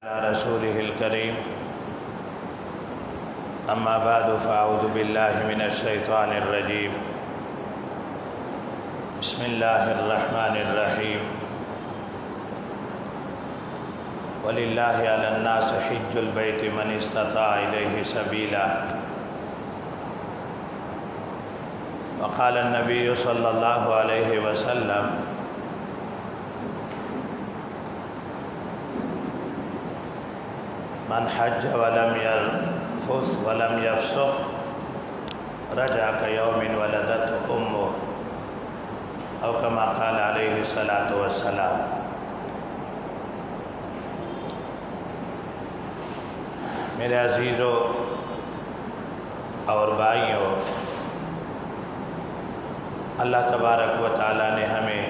رسوله الكريم أما بعد فأعوذ بالله من الشيطان الرجيم بسم الله الرحمن الرحيم ولله على الناس حج البيت من استطاع إليه سبيلا وقال النبي صلى الله عليه وسلم من حج ولم يرفث ولم يفسق رجع كيوم ولدته أمه أو كما قال عليه الصلاة والسلام۔ میرے عزیزوں اور بھائیوں، اللہ تبارک و تعالیٰ نے ہمیں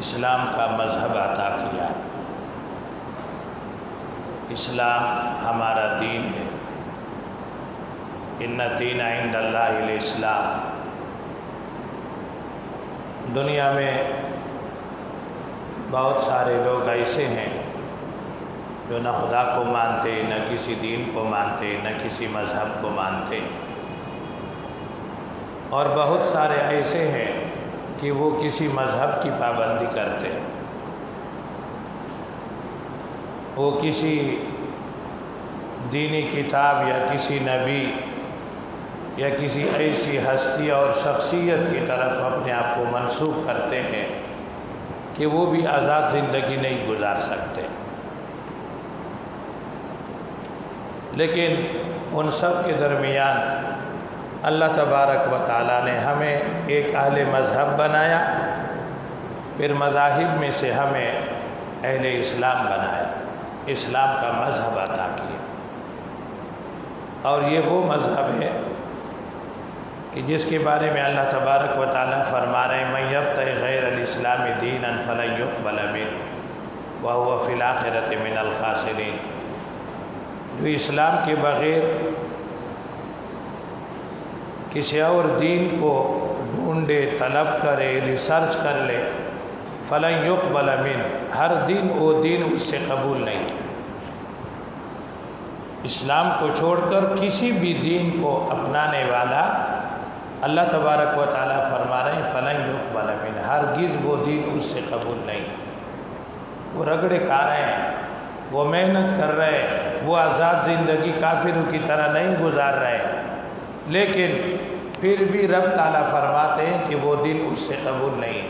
اسلام کا مذہب عطا کیا۔ اسلام ہمارا دین ہے۔ ان الدین عند اللہ الاسلام۔ دنیا میں بہت سارے لوگ ایسے ہیں جو نہ خدا کو مانتے، نہ کسی دین کو مانتے، نہ کسی مذہب کو مانتے، اور بہت سارے ایسے ہیں کہ وہ کسی مذہب کی پابندی کرتے، وہ کسی دینی کتاب یا کسی نبی یا کسی ایسی ہستی اور شخصیت کی طرف اپنے آپ کو منسوب کرتے ہیں کہ وہ بھی آزاد زندگی نہیں گزار سکتے۔ لیکن ان سب کے درمیان اللہ تبارک و تعالیٰ نے ہمیں ایک اہل مذہب بنایا، پھر مذاہب میں سے ہمیں اہل اسلام بنایا، اسلام کا مذہب عطا کیا۔ اور یہ وہ مذہب ہے کہ جس کے بارے میں اللہ تبارک و تعالیٰ فرما رہے ہیں مَن یبتغِ غیر الاسلام دینا فلن یقبل منہ وہو فی الآخرۃ من الخاسرین۔ جو اسلام کے بغیر کسی اور دین کو ڈھونڈے، طلب کرے، ریسرچ کر لے، فلن یقبل منہ، ہر دین وہ دین اس سے قبول نہیں۔ اسلام کو چھوڑ کر کسی بھی دین کو اپنانے والا اللہ تبارک و تعالیٰ فرما رہے ہیں فلن یقبل منہ، ہرگز وہ دین اس سے قبول نہیں۔ وہ رگڑے کھا رہے ہیں، وہ محنت کر رہے ہیں، وہ آزاد زندگی کافروں کی طرح نہیں گزار رہے ہیں، لیکن پھر بھی رب تعالیٰ فرماتے ہیں کہ وہ دین اس سے قبول نہیں۔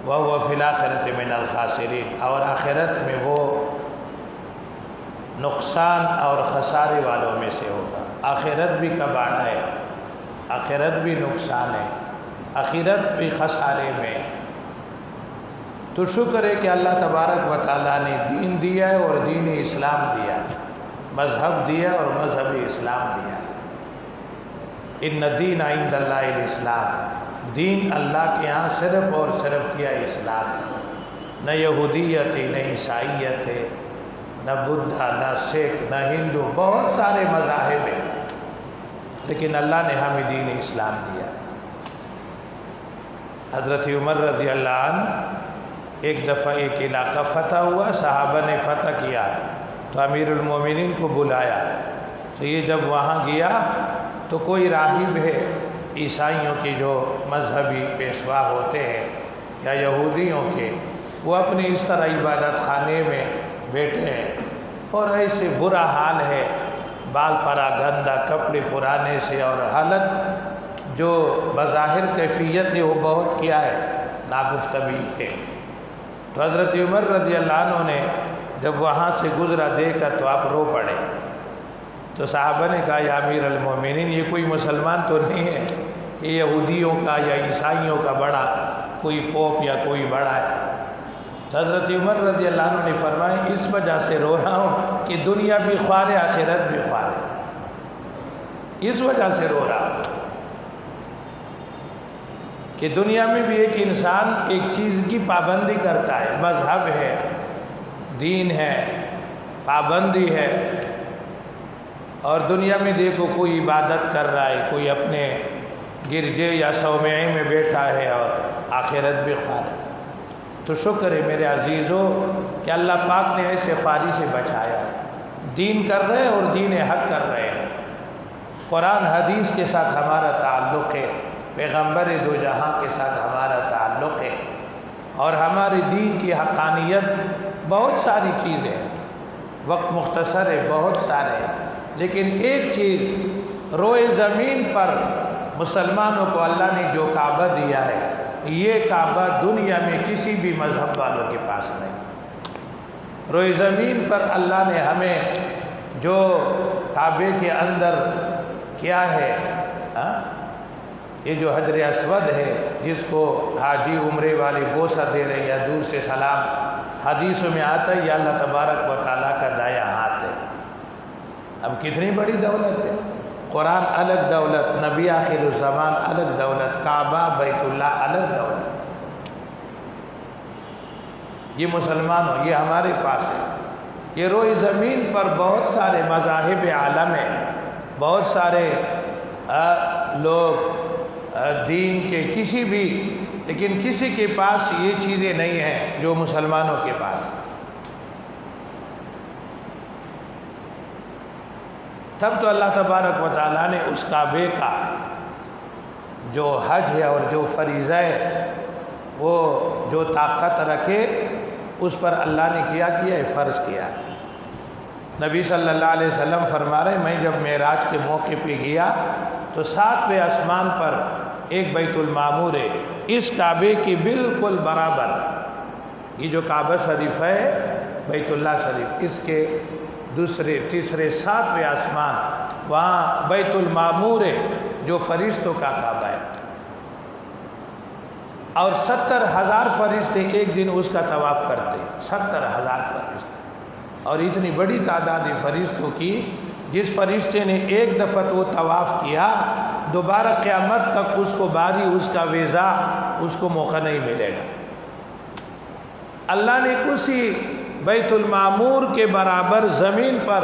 وَهُوَ فِي الْآخِرَةِ مِنَ الْخَاسِرِينَ، اور آخرت میں وہ نقصان اور خسارے والوں میں سے ہوگا۔ آخرت بھی کباڑہ ہے، آخرت بھی نقصان ہے، آخرت بھی خسارے میں۔ تو شکر ہے کہ اللہ تبارک و تعالیٰ نے دین دیا ہے اور دین اسلام دیا، مذہب دیا اور مذہب اسلام دیا۔ ان الدین عند اللہ الاسلام، دین اللہ کے ہاں صرف اور صرف کیا اسلام ہے۔ نہ یہودیت ہے، نہ عیسائیت ہے، نہ بدھا، نہ سکھ، نہ ہندو، بہت سارے مذاہب ہیں، لیکن اللہ نے ہمیں دین اسلام دیا۔ حضرت عمر رضی اللہ عنہ ایک دفعہ ایک علاقہ فتح ہوا، صحابہ نے فتح کیا تو امیر المومنین کو بلایا، تو یہ جب وہاں گیا تو کوئی راہب ہے عیسائیوں کے جو مذہبی پیشوا ہوتے ہیں یا یہودیوں کے، وہ اپنی اس طرح عبادت خانے میں بیٹھے ہیں اور ایسے برا حال ہے، بال پرا گندا، کپڑے پرانے سے، اور حالت جو بظاہر کیفیت ہے وہ بہت کیا ہے، ناگفتگی ہے۔ تو حضرت عمر رضی اللہ عنہ نے جب وہاں سے گزرا دیکھا تو آپ رو پڑے۔ تو صحابہ نے کہا یا امیر المومنین، یہ کوئی مسلمان تو نہیں ہے، یہ یہودیوں کا یا عیسائیوں کا بڑا کوئی پوپ یا کوئی بڑا ہے۔ تو حضرت عمر رضی اللہ عنہ نے فرمایا اس وجہ سے رو رہا ہوں کہ دنیا بھی خوار ہے، آخرت بھی خوار ہے، اس وجہ سے رو رہا ہوں کہ دنیا میں بھی ایک انسان ایک چیز کی پابندی کرتا ہے، مذہب ہے، دین ہے، پابندی ہے، اور دنیا میں دیکھو کوئی عبادت کر رہا ہے، کوئی اپنے گرجے یا صومعے میں بیٹھا ہے اور آخرت بھی خوار ہے۔ تو شکر ہے میرے عزیزوں کہ اللہ پاک نے ایسے خواری سے بچایا ہے، دین کر رہے ہیں اور دین حق کر رہے ہیں، قرآن حدیث کے ساتھ ہمارا تعلق ہے، پیغمبر دو جہاں کے ساتھ ہمارا تعلق ہے، اور ہمارے دین کی حقانیت بہت ساری چیزیں ہیں، وقت مختصر ہے، بہت سارے ہیں، لیکن ایک چیز روئے زمین پر مسلمانوں کو اللہ نے جو کعبہ دیا ہے، یہ کعبہ دنیا میں کسی بھی مذہب والوں کے پاس نہیں۔ روئے زمین پر اللہ نے ہمیں جو کعبے کے اندر کیا ہے، یہ جو حجر اسود ہے جس کو حاجی عمرے والے بوسہ دے رہے ہیں یا دور سے سلام، حدیثوں میں آتا ہے یہ اللہ تبارک و تعالیٰ کا دایاں ہاتھ ہے۔ اب کتنی بڑی دولت ہے، قرآن الگ دولت، نبی آخر الزمان الگ دولت، کعبہ بیت اللہ الگ دولت۔ یہ مسلمانوں، یہ ہمارے پاس ہے۔ یہ روئے زمین پر بہت سارے مذاہب عالم ہیں، بہت سارے لوگ دین کے کسی بھی، لیکن کسی کے پاس یہ چیزیں نہیں ہیں جو مسلمانوں کے پاس۔ تب تو اللہ تبارک و تعالیٰ نے اس کعبے کا جو حج ہے اور جو فریضہ ہے، وہ جو طاقت رکھے اس پر اللہ نے کیا ہے، فرض کیا ہے۔ نبی صلی اللہ علیہ وسلم فرما رہے ہیں، میں جب معراج کے موقع پہ گیا تو 7ویں آسمان پر ایک بیت المعمور ہے، اس کعبے کی بالکل برابر، یہ جو کعبہ شریف ہے بیت اللہ شریف، اس کے دوسرے تیسرے 7ویں آسمان وہاں بیت المعمور ہے جو فرشتوں کا کعبہ ہے، اور 70,000 فرشتے ایک دن اس کا طواف کرتے ہیں، 70,000 فرشتے، اور اتنی بڑی تعداد فرشتوں کی، جس فرشتے نے ایک دفعہ وہ طواف کیا دوبارہ قیامت تک اس کو باری، اس کا ویزا، اس کو موقع نہیں ملے گا۔ اللہ نے اسی بیت المعمور کے برابر زمین پر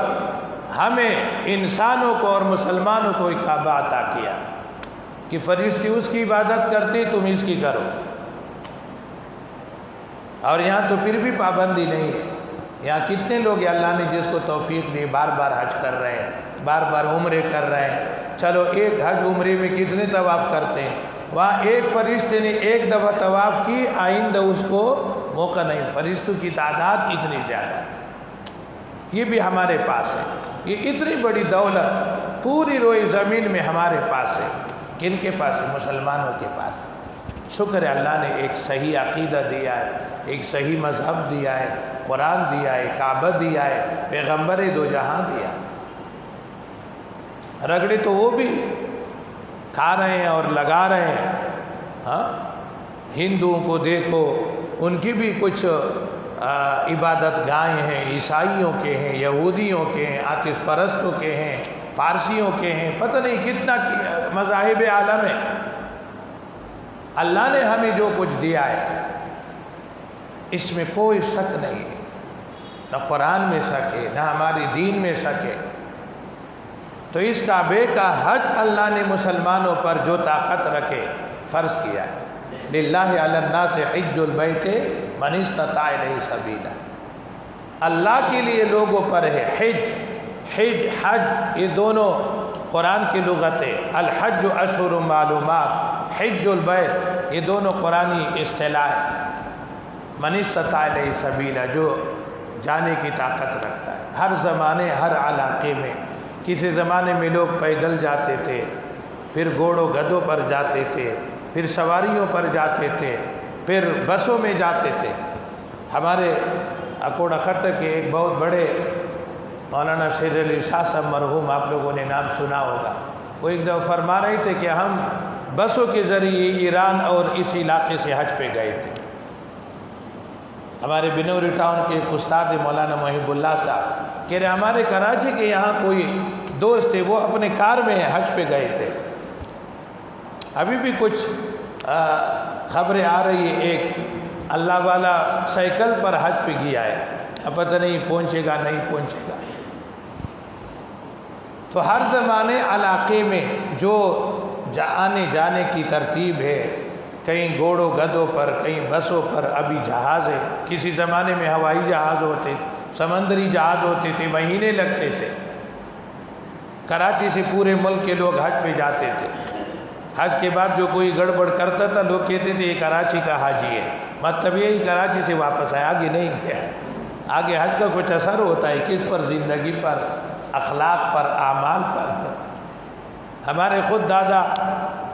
ہمیں انسانوں کو اور مسلمانوں کو ایک کعبہ عطا کیا کہ فرشتے اس کی عبادت کرتے، تم اس کی کرو۔ اور یہاں تو پھر بھی پابندی نہیں ہے، یہاں کتنے لوگ ہیں اللہ نے جس کو توفیق دی، بار بار حج کر رہے ہیں، بار بار عمرے کر رہے ہیں۔ چلو ایک حج عمرے میں کتنے طواف کرتے ہیں، وہاں ایک فرشتے نے ایک دفعہ طواف کی، آئندہ اس کو موقع نہیں۔ فرشتوں کی تعداد اتنی زیادہ ہے، یہ بھی ہمارے پاس ہے۔ یہ اتنی بڑی دولت پوری روئے زمین میں ہمارے پاس ہے، کن کے پاس ہے؟ مسلمانوں کے پاس۔ شکر ہے اللہ نے ایک صحیح عقیدہ دیا ہے، ایک صحیح مذہب دیا ہے، قرآن دیا ہے، کعبہ دیا ہے، پیغمبر دو جہاں دیا۔ رگڑے تو وہ بھی کھا رہے ہیں اور لگا رہے ہیں، ہاں، ہندوؤں کو دیکھو، ان کی بھی کچھ عبادت گاہیں ہیں، عیسائیوں کے ہیں، یہودیوں کے ہیں، آتش پرستوں کے ہیں، پارسیوں کے ہیں، پتہ نہیں کتنا مذاہب عالم ہے۔ اللہ نے ہمیں جو کچھ دیا ہے اس میں کوئی شک نہیں ہے، نہ قرآن میں شک ہے، نہ ہماری دین میں شک ہے۔ تو اس کعبے کا حج اللہ نے مسلمانوں پر جو طاقت رکھے فرض کیا ہے۔ للہ علی الناس حج البیت من استطاع الیہ سبیلا، اللہ کے لیے لوگوں پر ہے حج، یہ دونوں قرآن کی لغت ہے۔ الحج اشہر معلومات، حج البیت، یہ دونوں قرآنی اصطلاح ہے۔ من استطاع الیہ سبیلا، جو جانے کی طاقت رکھتا ہے۔ ہر زمانے ہر علاقے میں، کسی زمانے میں لوگ پیدل جاتے تھے، پھر گھوڑوں گدھوں پر جاتے تھے، پھر سواریوں پر جاتے تھے، پھر بسوں میں جاتے تھے۔ ہمارے اکوڑا خط کے ایک بہت بڑے مولانا شیر علی شاہ صاحب مرحوم، آپ لوگوں نے نام سنا ہوگا، وہ ایک دفعہ فرما رہے تھے کہ ہم بسوں کے ذریعے ایران اور اس علاقے سے حج پہ گئے تھے۔ ہمارے بنوری ٹاؤن کے ایک استاد مولانا محب اللہ صاحب کہہ رہے ہمارے کراچی کے یہاں کوئی دوست تھے، وہ اپنے کار میں حج پہ گئے تھے۔ ابھی بھی کچھ خبریں آ رہی ہے، ایک اللہ والا سائیکل پر حج پہ گیا ہے، اب پتہ نہیں پہنچے گا نہیں پہنچے گا۔ تو ہر زمانے علاقے میں جو آنے جانے کی ترتیب ہے، کہیں گھوڑوں گدھوں پر، کہیں بسوں پر، ابھی جہاز ہے. کسی زمانے میں ہوائی جہاز ہوتے، سمندری جہاز ہوتے تھے، مہینے لگتے تھے. کراچی سے پورے ملک کے لوگ حج پہ جاتے تھے. حج کے بعد جو کوئی گڑبڑ کرتا تھا لوگ کہتے تھے یہ کراچی کا حاجی ہے، مطلب یہی کراچی سے واپس آیا، آگے نہیں گیا ہے. آگے حج کا کچھ اثر ہوتا ہے کس پر؟ زندگی پر، اخلاق پر، اعمال پر. ہمارے خود دادا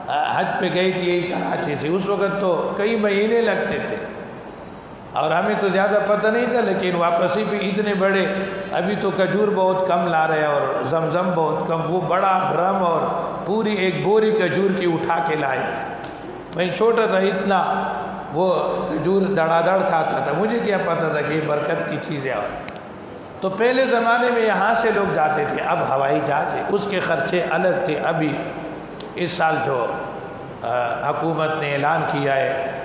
حج پہ گئی تھی یہی کراچی سے، اس وقت تو کئی مہینے لگتے تھے اور ہمیں تو زیادہ پتہ نہیں تھا، لیکن واپسی پہ اتنے بڑے، ابھی تو کھجور بہت کم لا رہے اور زمزم بہت کم، وہ بڑا ڈرم اور پوری ایک بوری کھجور کی اٹھا کے لائے. میں چھوٹا تھا اتنا، وہ کھجور دڑا دڑ کھاتا تھا، مجھے کیا پتہ تھا کہ یہ برکت کی چیزیں. اور تو پہلے زمانے میں یہاں سے لوگ جاتے تھے، اب ہوائی جہاز ہے، اس کے خرچے الگ تھے. ابھی اس سال جو حکومت نے اعلان کیا ہے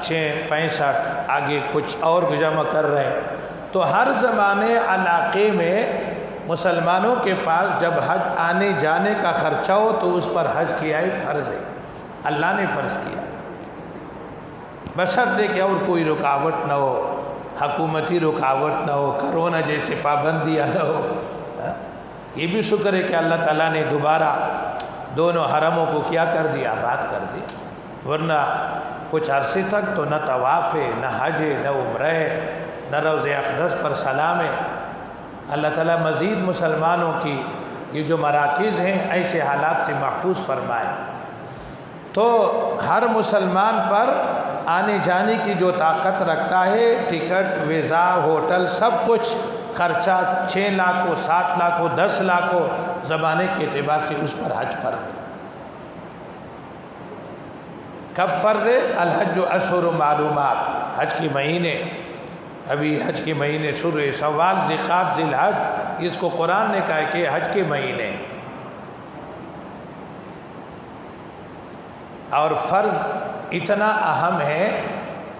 665 آگے کچھ اور جمع کر رہے ہیں، تو ہر زمانے علاقے میں مسلمانوں کے پاس جب حج آنے جانے کا خرچہ ہو تو اس پر حج کیا ہے فرض ہے، اللہ نے فرض کیا، بشرطے کہ اور کوئی رکاوٹ نہ ہو، حکومتی رکاوٹ نہ ہو، کرونا جیسے پابندیاں نہ ہو. یہ بھی شکر ہے کہ اللہ تعالیٰ نے دوبارہ دونوں حرموں کو کیا کر دیا؟ آباد کر دیا. ورنہ کچھ عرصے تک تو نہ طواف ہے، نہ حج ہے، نہ عمرہ ہے، نہ روضہ اقدس پر سلام ہے. اللہ تعالیٰ مزید مسلمانوں کی یہ جو مراکز ہیں ایسے حالات سے محفوظ فرمائے. تو ہر مسلمان پر آنے جانے کی جو طاقت رکھتا ہے، ٹکٹ، ویزا، ہوٹل، سب کچھ خرچہ 6 لاکھ ہو، 7 لاکھ ہو، 10 لاکھ ہو، زمانے کے اعتبار سے اس پر حج فرض ہے. کب فرض ہے؟ الحج اشہر معلومات، حج کے مہینے. ابھی حج کے مہینے شروع ہے، شوال، ذوالقعدہ، ذی الحج، اس کو قرآن نے کہا ہے کہ حج کے مہینے. اور فرض اتنا اہم ہے،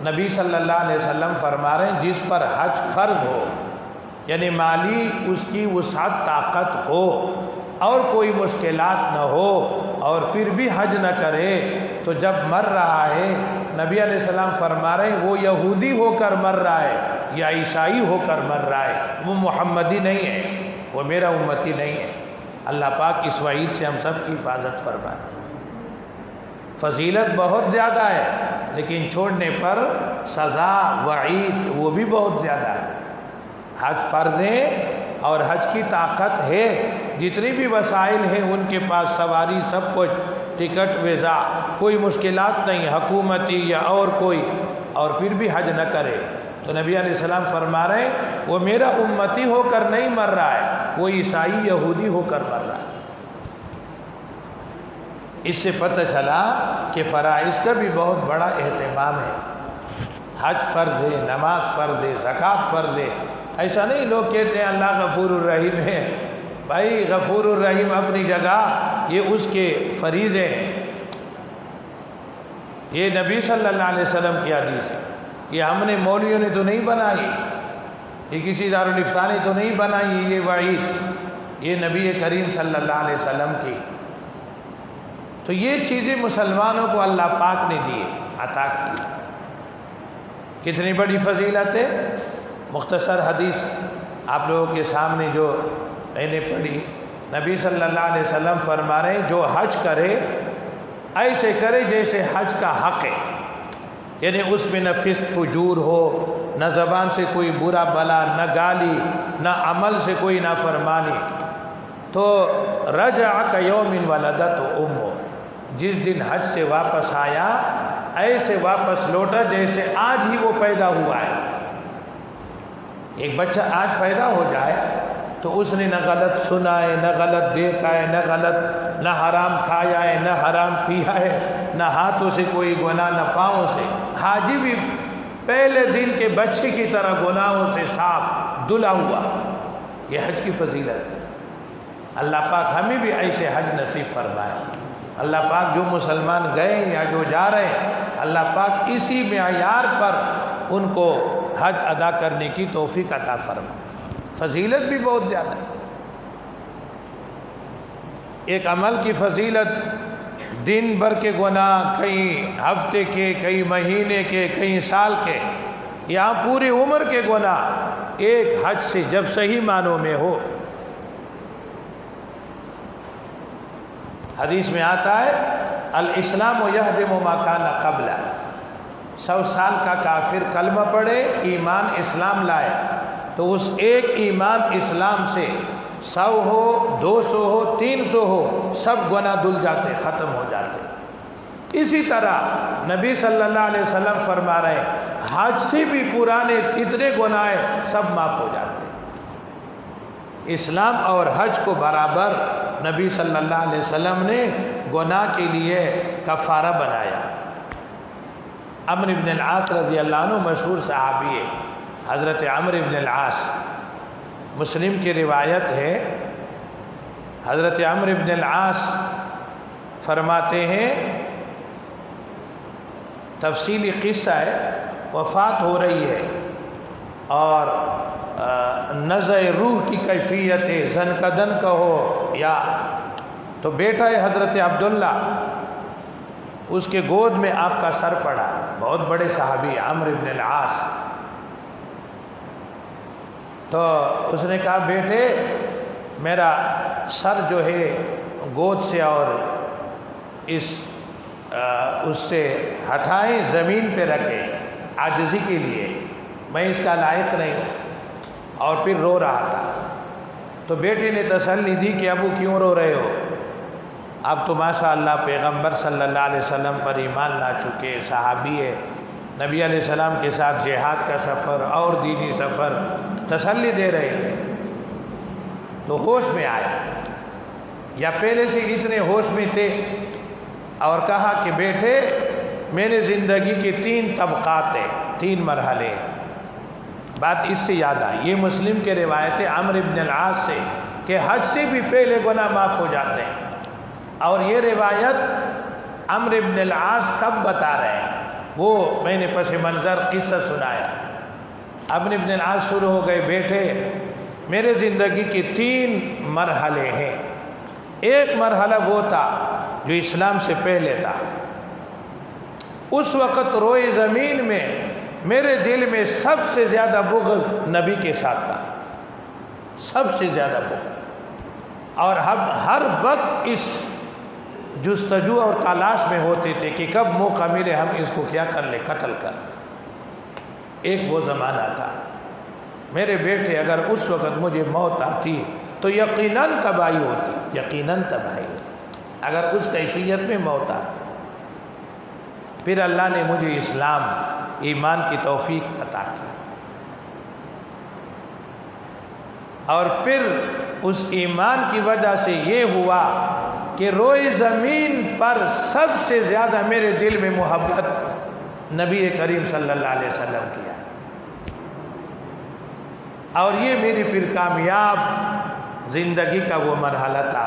نبی صلی اللہ علیہ وسلم فرما رہے ہیں جس پر حج فرض ہو، یعنی مالی اس کی وسعت طاقت ہو اور کوئی مشکلات نہ ہو اور پھر بھی حج نہ کرے، تو جب مر رہا ہے نبی علیہ السلام فرما رہے ہیں وہ یہودی ہو کر مر رہا ہے یا عیسائی ہو کر مر رہا ہے، وہ محمدی نہیں ہے، وہ میرا امتی نہیں ہے. اللہ پاک اس وعید سے ہم سب کی حفاظت فرمائے. فضیلت بہت زیادہ ہے لیکن چھوڑنے پر سزا، وعید وہ بھی بہت زیادہ ہے. حج فرض ہے اور حج کی طاقت ہے، جتنی بھی وسائل ہیں ان کے پاس، سواری، سب کچھ، ٹکٹ، ویزا، کوئی مشکلات نہیں حکومتی یا اور کوئی، اور پھر بھی حج نہ کرے. تو نبی علیہ السلام فرما رہے ہیں وہ میرا امتی ہو کر نہیں مر رہا ہے، وہ عیسائی، یہودی ہو کر مر رہا ہے. اس سے پتہ چلا کہ فرائض کا بھی بہت بڑا اہتمام ہے. حج فرض ہے، نماز فرض ہے، زکوٰۃ فرض ہے. ایسا نہیں لوگ کہتے ہیں اللہ غفور الرحیم ہے. بھائی غفور الرحیم اپنی جگہ، یہ اس کے فریضے ہیں. یہ نبی صلی اللہ علیہ وسلم کی حدیث ہے، یہ ہم نے مولویوں نے تو نہیں بنائی، یہ کسی دارالفتہ نے تو نہیں بنائی. یہ وعید یہ نبی کریم صلی اللہ علیہ وسلم کی. تو یہ چیزیں مسلمانوں کو اللہ پاک نے دیے، عطا کی. کتنی بڑی فضیلت ہے. مختصر حدیث آپ لوگوں کے سامنے جو میں نے پڑھی، نبی صلی اللہ علیہ وسلم فرما رہے ہیں جو حج کرے ایسے کرے جیسے حج کا حق ہے، یعنی اس میں نہ فسق فجور ہو، نہ زبان سے کوئی برا بلا، نہ گالی، نہ عمل سے کوئی نافرمانی. تو رجع کیوم ولدت امہ، جس دن حج سے واپس آیا ایسے واپس لوٹا جیسے آج ہی وہ پیدا ہوا ہے. ایک بچہ آج پیدا ہو جائے تو اس نے نہ غلط سنا ہے، نہ غلط دیکھا ہے، نہ حرام کھایا ہے، نہ حرام پیا ہے، نہ ہاتھوں سے کوئی گناہ، نہ پاؤں سے. حاجی بھی پہلے دن کے بچے کی طرح گناہوں سے صاف دھلا ہوا. یہ حج کی فضیلت ہے. اللہ پاک ہمیں بھی ایسے حج نصیب فرمائے. اللہ پاک جو مسلمان گئے یا جو جا رہے ہیں، اللہ پاک اسی معیار پر ان کو حج ادا کرنے کی توفیق عطا فرمائے. فضیلت بھی بہت زیادہ ہے. ایک عمل کی فضیلت دن بھر کے گناہ، کئی ہفتے کے، کئی مہینے کے، کئی سال کے، یہاں پوری عمر کے گناہ ایک حج سے جب صحیح معنوں میں ہو۔ حدیث میں آتا ہے الاسلام یہدم ما کان قبلہ، 100 سال کا کافر کلمہ پڑھے، ایمان اسلام لائے، تو اس ایک ایمان اسلام سے 100 ہو، 200 ہو، 300 ہو، سب گناہ دھل جاتے، ختم ہو جاتے۔ اسی طرح نبی صلی اللہ علیہ وسلم فرما رہے ہیں حج سے بھی پرانے کتنے گناہ سب معاف ہو جاتے۔ اسلام اور حج کو برابر نبی صلی اللہ علیہ وسلم نے گناہ کے لیے کفارہ بنایا۔ عمرو بن العاص رضی اللہ عنہ مشہور صحابی ہے، حضرت عمرو بن العاص، مسلم کی روایت ہے، حضرت عمرو بن العاص فرماتے ہیں، تفصیلی قصہ ہے، وفات ہو رہی ہے اور نزع روح کی کیفیت ہے، زن کا دن کا ہو یا تو بیٹا ہے حضرت عبداللہ، اس کے گود میں آپ کا سر پڑا، بہت بڑے صحابی عمرو بن العاص۔ تو اس نے کہا بیٹے میرا سر جو ہے گود سے اور اس سے ہٹائیں، زمین پہ رکھیں عاجزی کے لیے، میں اس کا لائق نہیں ہوں، اور پھر رو رہا تھا۔ تو بیٹے نے تسلی دی کہ ابو کیوں رو رہے ہو، اب تو ماشاء اللہ پیغمبر صلی اللہ علیہ وسلم پر ایمان لا چکے، صحابی ہے، نبی علیہ السلام کے ساتھ جہاد کا سفر اور دینی سفر، تسلی دے رہے تھے۔ تو ہوش میں آیا، یا پہلے سے اتنے ہوش میں تھے، اور کہا کہ بیٹے میرے زندگی کے 3 طبقات ہیں، 3 مرحلے ہیں۔ بات اس سے یاد آئی، یہ مسلم کے روایت عمرو بن العاص سے کہ حج سے بھی پہلے گناہ معاف ہو جاتے ہیں، اور یہ روایت عمرو بن العاص کب بتا رہے ہیں وہ میں نے پس منظر قصہ سنایا۔ عمرو بن العاص شروع ہو گئے، بیٹے میرے زندگی کے 3 مرحلے ہیں۔ ایک مرحلہ وہ تھا جو اسلام سے پہلے تھا، اس وقت روئے زمین میں میرے دل میں سب سے زیادہ بغض نبی کے ساتھ تھا، سب سے زیادہ بغض، اور ہم ہر وقت اس جستجو اور تلاش میں ہوتے تھے کہ کب موقع ملے ہم اس کو کیا کر لیں، قتل کر۔ ایک وہ زمانہ تھا میرے بیٹے، اگر اس وقت مجھے موت آتی تو یقیناً تباہی ہوتی، یقیناً تباہی ہوتی، اگر اس کیفیت میں موت آتی۔ پھر اللہ نے مجھے اسلام، ایمان کی توفیق عطا کی، اور پھر اس ایمان کی وجہ سے یہ ہوا کہ روئے زمین پر سب سے زیادہ میرے دل میں محبت نبی کریم صلی اللہ علیہ وسلم کیا، اور یہ میری پھر کامیاب زندگی کا وہ مرحلہ تھا۔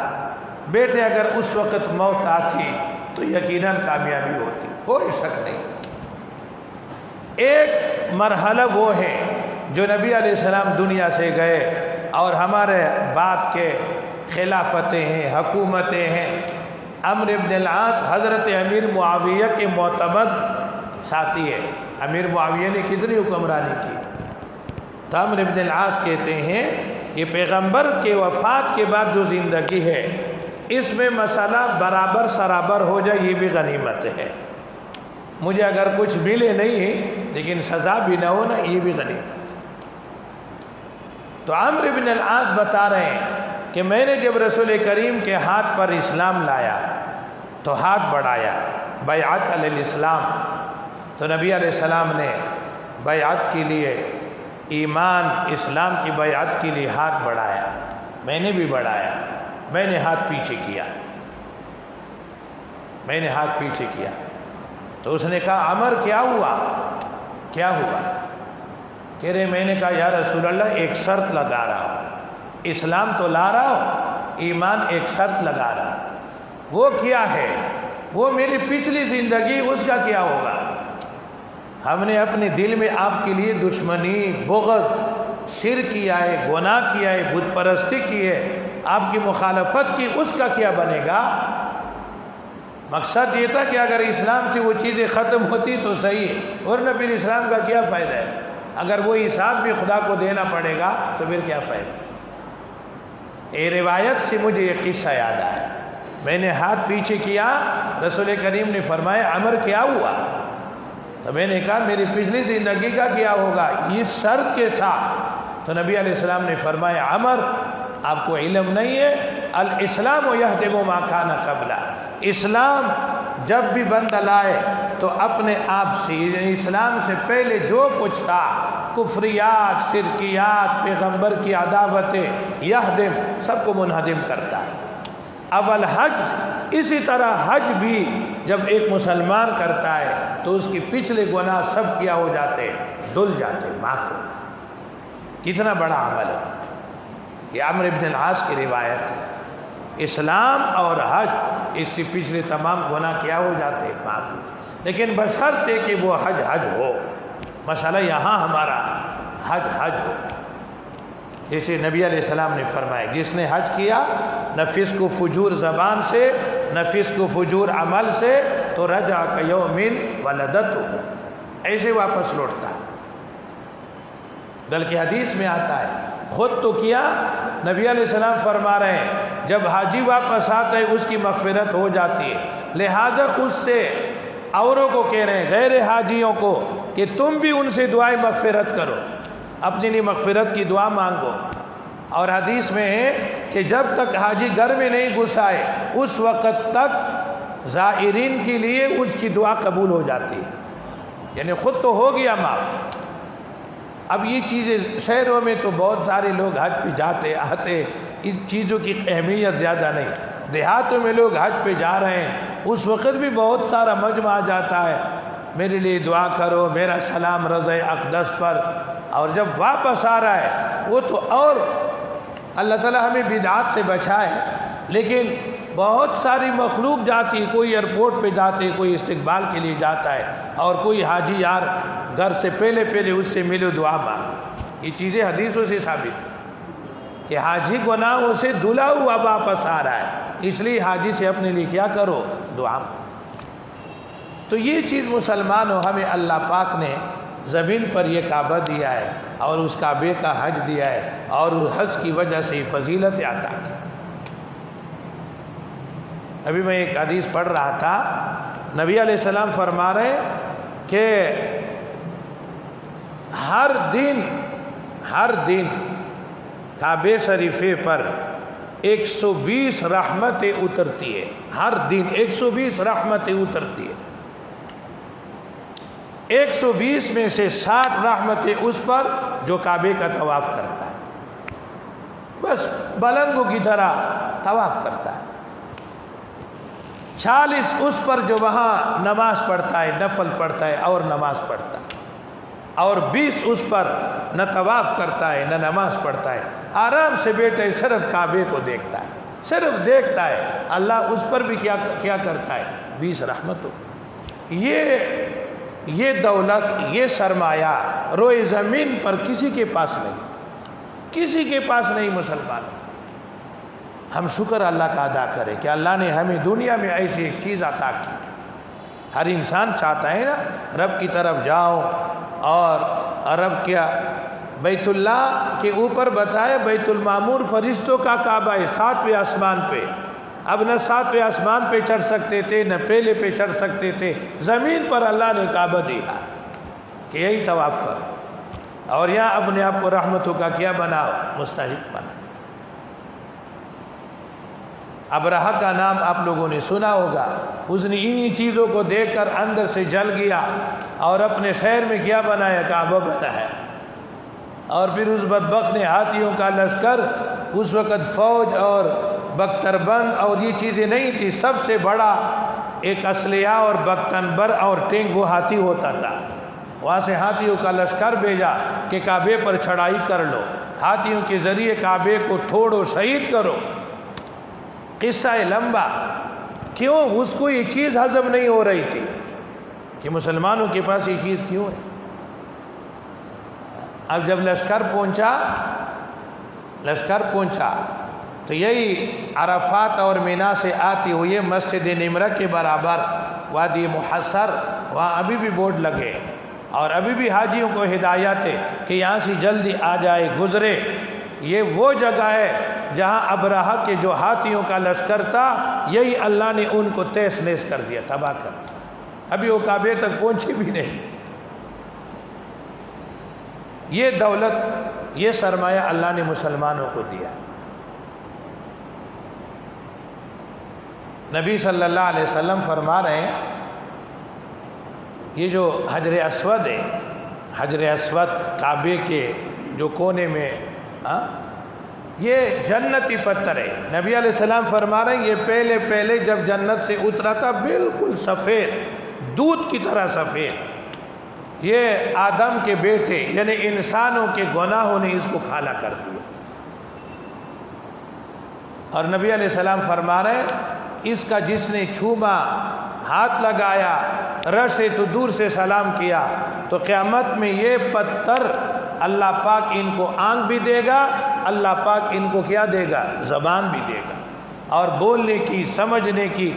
بیٹے اگر اس وقت موت آتی تو یقیناً کامیابی ہوتی، کوئی شک نہیں۔ ایک مرحلہ وہ ہے جو نبی علیہ السلام دنیا سے گئے اور ہمارے باپ کے خلافتیں ہیں، حکومتیں ہیں۔ عمرو بن العاص حضرت امیر معاویہ کے معتمد ساتھی ہے، امیر معاویہ نے کتنی حکمرانی کی۔ تو عمرو بن العاص کہتے ہیں یہ پیغمبر کے وفات کے بعد جو زندگی ہے اس میں مسئلہ برابر سرابر ہو جائے یہ بھی غنیمت ہے، مجھے اگر کچھ ملے نہیں لیکن سزا بھی نہ ہو نا، یہ بھی غنیمت۔ تو عمرو بن العاص بتا رہے ہیں کہ میں نے جب رسول کریم کے ہاتھ پر اسلام لایا تو ہاتھ بڑھایا، بیعت علی الاسلام، تو نبی علیہ السلام نے بیعت کے لیے، ایمان اسلام کی بیعت کے لیے ہاتھ بڑھایا، میں نے بھی بڑھایا، میں نے ہاتھ پیچھے کیا، میں نے ہاتھ پیچھے کیا۔ تو اس نے کہا عمر کیا ہوا، کیا ہوا؟ کہہ رہے میں نے کہا یا رسول اللہ ایک شرط لگا رہا ہوں، اسلام تو لا رہا ہوں، ایمان ایک شرط لگا رہا ہوں۔ وہ کیا ہے؟ وہ میری پچھلی زندگی، اس کا کیا ہوگا؟ ہم نے اپنے دل میں آپ کے لیے دشمنی، بغض، شرک کیا ہے، گناہ کیا ہے، بت پرستی کی ہے، آپ کی مخالفت کی، اس کا کیا بنے گا؟ مقصد یہ تھا کہ اگر اسلام سے وہ چیزیں ختم ہوتی تو صحیح ہے، ورنہ پھر اسلام کا کیا فائدہ ہے؟ اگر وہ حساب بھی خدا کو دینا پڑے گا تو پھر کیا فائدہ؟ یہ روایت سے مجھے یہ قصہ یاد آیا، میں نے ہاتھ پیچھے کیا، رسول کریم نے فرمایا عمر کیا ہوا؟ تو میں نے کہا میری پچھلی زندگی کا کیا ہوگا اس شرط کے ساتھ؟ تو نبی علیہ السلام نے فرمایا عمر آپ کو علم نہیں ہے، الاسلام یہدم ما کان قبلہ، اسلام جب بھی بندہ لائے تو اپنے آپ سے، یعنی اسلام سے پہلے جو کچھ تھا کفریات، شرکیات، پیغمبر کی عداوتیں، یہدم سب کو منہدم کرتا ہے۔ اول حج، اسی طرح حج بھی جب ایک مسلمان کرتا ہے تو اس کی پچھلے گناہ سب کیا ہو جاتے ہیں، دھل جاتے ہیں، معاف ہو جاتے۔ کتنا بڑا عمل ہے یہ عمرو بن العاص کی روایت ہے، اسلام اور حج اس سے پچھلے تمام گناہ کیا ہو جاتے ہیں، معاف ہو، لیکن بشرط ہے کہ وہ حج حج ہو۔ مسئلہ یہاں ہمارا حج حج ہو، جیسے نبی علیہ السلام نے فرمایا جس نے حج کیا نہ فسق و فجور زبان سے نہ فسق و فجور عمل سے تو رجع کیوم ولدتہ، ایسے واپس لوٹتا ہے۔ بلکہ حدیث میں آتا ہے خود تو کیا، نبی علیہ السلام فرما رہے ہیں جب حاجی واپس آتا ہے اس کی مغفرت ہو جاتی ہے، لہذا اس سے اوروں کو کہہ رہے ہیں، غیر حاجیوں کو، کہ تم بھی ان سے دعائیں مغفرت کرو، اپنے لیے مغفرت کی دعا مانگو۔ اور حدیث میں ہے کہ جب تک حاجی گھر میں نہیں گھس آئے اس وقت تک زائرین کے لیے اس کی دعا قبول ہو جاتی ہے، یعنی خود تو ہو گیا معاف۔ اب یہ چیزیں شہروں میں تو بہت سارے لوگ حج پہ جاتے آتے، ان چیزوں کی اہمیت زیادہ نہیں، دیہاتوں میں لوگ حج پہ جا رہے ہیں اس وقت بھی بہت سارا مجمع آ جاتا ہے، میرے لیے دعا کرو، میرا سلام رضع اقدس پر، اور جب واپس آ رہا ہے وہ تو اور اللہ تعالیٰ ہمیں بدعات سے بچائے، لیکن بہت ساری مخلوق جاتی، کوئی ایئرپورٹ پہ جاتے، کوئی استقبال کے لیے جاتا ہے، اور کوئی حاجی یار گھر سے پہلے اس سے ملو دعا مانگ۔ یہ چیزیں حدیثوں سے ثابت ہیں کہ حاجی گناہوں سے دھلا ہوا واپس آ رہا ہے، اس لیے حاجی سے اپنے لیے کیا کرو، دعا مانگ۔ تو یہ چیز مسلمان ہو، ہمیں اللہ پاک نے زمین پر یہ کعبہ دیا ہے اور اس کعبے کا حج دیا ہے، اور اس حج کی وجہ سے فضیلت عطا کی۔ ابھی میں ایک حدیث پڑھ رہا تھا، نبی علیہ السلام فرما رہے کہ ہر دن کعبے شریفے پر 120 رحمتیں اترتی ہے، ہر دن 120 رحمتیں اترتی ہے، 120 میں سے 60 رحمتیں اس پر جو کعبے کا طواف کرتا ہے، بس بلنگوں کی طرح طواف کرتا ہے، 40 اس پر جو وہاں نماز پڑھتا ہے، نفل پڑھتا ہے اور نماز پڑھتا ہے، اور 20 اس پر نہ طواف کرتا ہے نہ نماز پڑھتا ہے، آرام سے بیٹھے صرف کعبے کو دیکھتا ہے، صرف دیکھتا ہے، اللہ اس پر بھی کیا کرتا ہے، 20 رحمتوں۔ یہ دولت، یہ سرمایہ روئے زمین پر کسی کے پاس نہیں، کسی کے پاس نہیں مسلمان۔ ہم شکر اللہ کا ادا کریں کہ اللہ نے ہمیں دنیا میں ایسی ایک چیز عطا کی۔ ہر انسان چاہتا ہے نا رب کی طرف جاؤ، اور رب کیا بیت اللہ کے اوپر بتایا بیت المعمور فرشتوں کا کعبہ ہے 7ویں آسمان پہ، اب نہ 7ویں آسمان پہ چڑھ سکتے تھے نہ پہلے پہ چڑھ سکتے تھے، زمین پر اللہ نے کعبہ دیا کہ یہی طواف کرو، اور یہاں اپنے آپ کو رحمتوں کا کیا بناؤ، مستحق بناؤ۔ ابرہہ کا نام آپ لوگوں نے سنا ہوگا، اس نے انہی چیزوں کو دیکھ کر اندر سے جل گیا اور اپنے شہر میں کیا بنایا، کعبہ بنایا، اور پھر اس بدبخت نے ہاتھیوں کا لشکر، اس وقت فوج اور بختربند اور یہ چیزیں نہیں تھی، سب سے بڑا ایک اسلحہ اور بختنبر اور ٹینک وہ ہاتھی ہوتا تھا، وہاں سے ہاتھیوں کا لشکر بھیجا کہ کعبے پر چڑھائی کر لو، ہاتھیوں کے ذریعے کعبے کو توڑو، شہید کرو۔ قصہ لمبا، کیوں؟ اس کو یہ چیز ہضم نہیں ہو رہی تھی کہ مسلمانوں کے پاس یہ چیز کیوں ہے۔ اب جب لشکر پہنچا تو یہی عرفات اور مینا سے آتی ہوئی مسجد نمرہ کے برابر وادی محصر، وہاں ابھی بھی بورڈ لگے اور ابھی بھی حاجیوں کو ہدایت ہے کہ یہاں سے جلدی آ جائے، گزرے۔ یہ وہ جگہ ہے جہاں ابرہہ کے جو ہاتھیوں کا لشکر تھا، یہی اللہ نے ان کو تیس نیس کر دیا، تباہ کر دیا، ابھی وہ کعبے تک پہنچی بھی نہیں۔ یہ دولت، یہ سرمایہ اللہ نے مسلمانوں کو دیا۔ نبی صلی اللہ علیہ وسلم فرما رہے ہیں، یہ جو حجر اسود ہے، حجر اسود کعبے کے جو کونے میں، یہ جنتی پتھر ہے۔ نبی علیہ السلام فرما رہے ہیں یہ پہلے پہلے جب جنت سے اترا تھا بالکل سفید، دودھ کی طرح سفید۔ یہ آدم کے بیٹے یعنی انسانوں کے گناہوں نے اس کو کالا کر دیا۔ اور نبی علیہ السلام فرما رہے ہیں اس کا جس نے چھوما، ہاتھ لگایا، رش سے تو دور سے سلام کیا، تو قیامت میں یہ پتھر اللہ پاک ان کو آنکھ بھی دے گا، اللہ پاک ان کو کیا دے گا؟ زبان بھی دے گا، اور بولنے کی، سمجھنے کی۔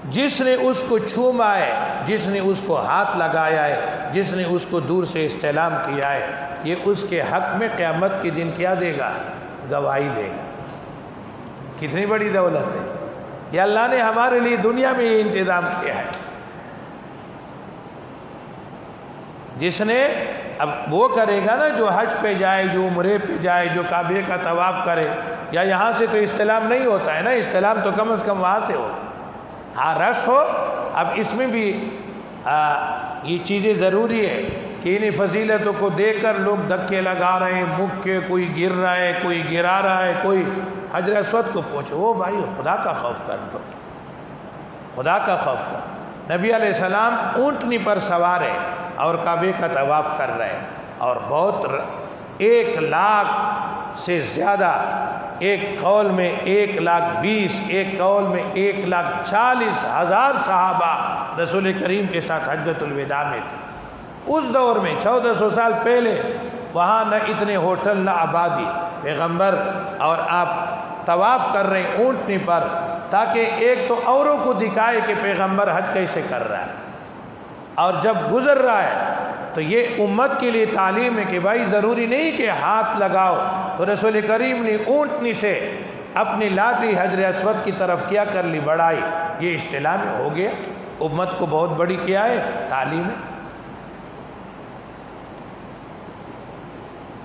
جس نے اس کو چھوما ہے، جس نے اس کو ہاتھ لگایا ہے، جس نے اس کو دور سے استلام کیا ہے، یہ اس کے حق میں قیامت کے دن کیا دے گا؟ گواہی دے گا۔ کتنی بڑی دولت ہے یہ، اللہ نے ہمارے لیے دنیا میں یہ انتظام کیا ہے۔ جس نے، اب وہ کرے گا نا جو حج پہ جائے، جو عمرے پہ جائے، جو کعبے کا طواف کرے، یا یہاں سے تو استلام نہیں ہوتا ہے نا، استلام تو کم از کم وہاں سے ہوتا۔ ہاں رش ہو۔ اب اس میں بھی یہ چیزیں ضروری ہے کہ انہیں فضیلتوں کو دیکھ کر لوگ دھکے لگا رہے ہیں، مکے، کوئی گر رہا ہے، کوئی گرا رہا ہے، کوئی حجر اسود کو پہنچے۔ وہ بھائی خدا کا خوف کر لو، خدا کا خوف کر۔ نبی علیہ السلام اونٹنی پر سوار ہے اور کعبے کا طواف کر رہے ہیں، اور بہت 1,00,000 سے زیادہ، ایک قول میں 1,20,000، ایک قول میں 1,40,000 صحابہ رسول کریم کے ساتھ حجۃ الوداع میں تھے۔ اس دور میں 1400 سال پہلے وہاں نہ اتنے ہوٹل، نہ آبادی۔ پیغمبر اور آپ طواف کر رہے ہیں اونٹنی پر، تاکہ ایک تو اوروں کو دکھائے کہ پیغمبر حج کیسے کر رہا ہے، اور جب گزر رہا ہے تو یہ امت کے لیے تعلیم ہے کہ بھائی ضروری نہیں کہ ہاتھ لگاؤ۔ تو رسول کریم نے اونٹنی سے اپنی لاٹھی حجر اسود کی طرف کیا کر لی، بڑھائی، یہ استلام ہو گیا۔ امت کو بہت بڑی کیا ہے؟ تعلیم ہے۔